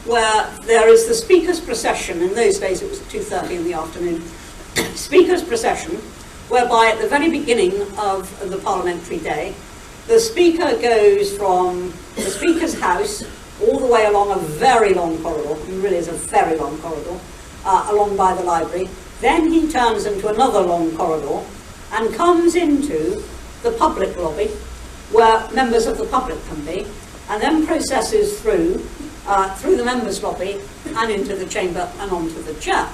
where there is the Speaker's procession. In those days it was at 2:30 in the afternoon. Speaker's procession, whereby at the very beginning of the parliamentary day, the Speaker goes from the Speaker's house all the way along a very long corridor, it really is a very long corridor, along by the library. Then he turns into another long corridor and comes into the public lobby, where members of the public can be, and then processes through the members' lobby and into the chamber and onto the chair.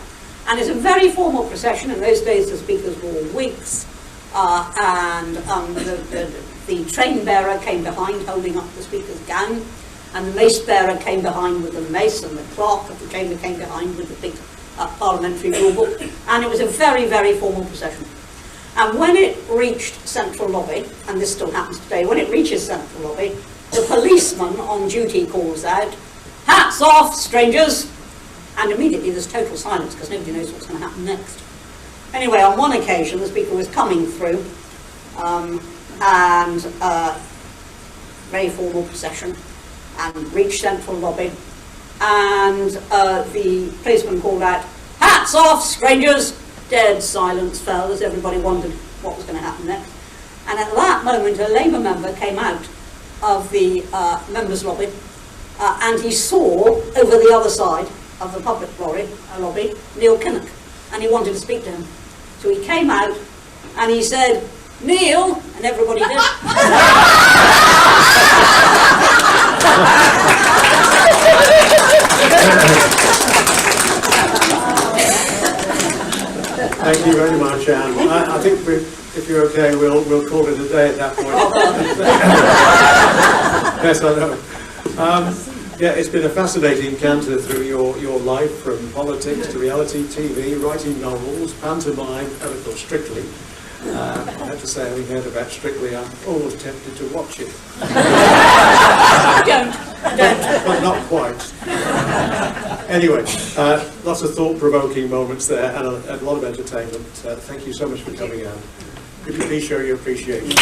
And it's a very formal procession. In those days the speakers wore wigs, and the train bearer came behind holding up the speaker's gown, and the mace bearer came behind with the mace, and the clerk of the chamber came behind with the big parliamentary rule book, and it was a very, very formal procession. And when it reached Central Lobby, and this still happens today, when it reaches Central Lobby, the policeman on duty calls out, "Hats off, strangers!" And immediately there's total silence because nobody knows what's going to happen next. Anyway, on one occasion the Speaker was coming through, and very formal procession, and reached Central Lobby, and the policeman called out, "Hats off, strangers!" Dead silence fell as everybody wondered what was going to happen next. And at that moment a Labour member came out of the members' lobby, and he saw over the other side of the public lobby Neil Kinnock, and he wanted to speak to him. So he came out and he said, "Neil," and everybody did. Thank you very much, Anne. I think if you're okay, we'll call it a day at that point. Yes, I know. Yeah, it's been a fascinating canter through your life, from politics to reality TV, writing novels, pantomime, and of course Strictly. I have to say, having heard about Strictly, I'm always tempted to watch it. Don't. But not quite. Anyway, lots of thought-provoking moments there, and a lot of entertainment. Thank you so much for coming out. Could you please show your appreciation?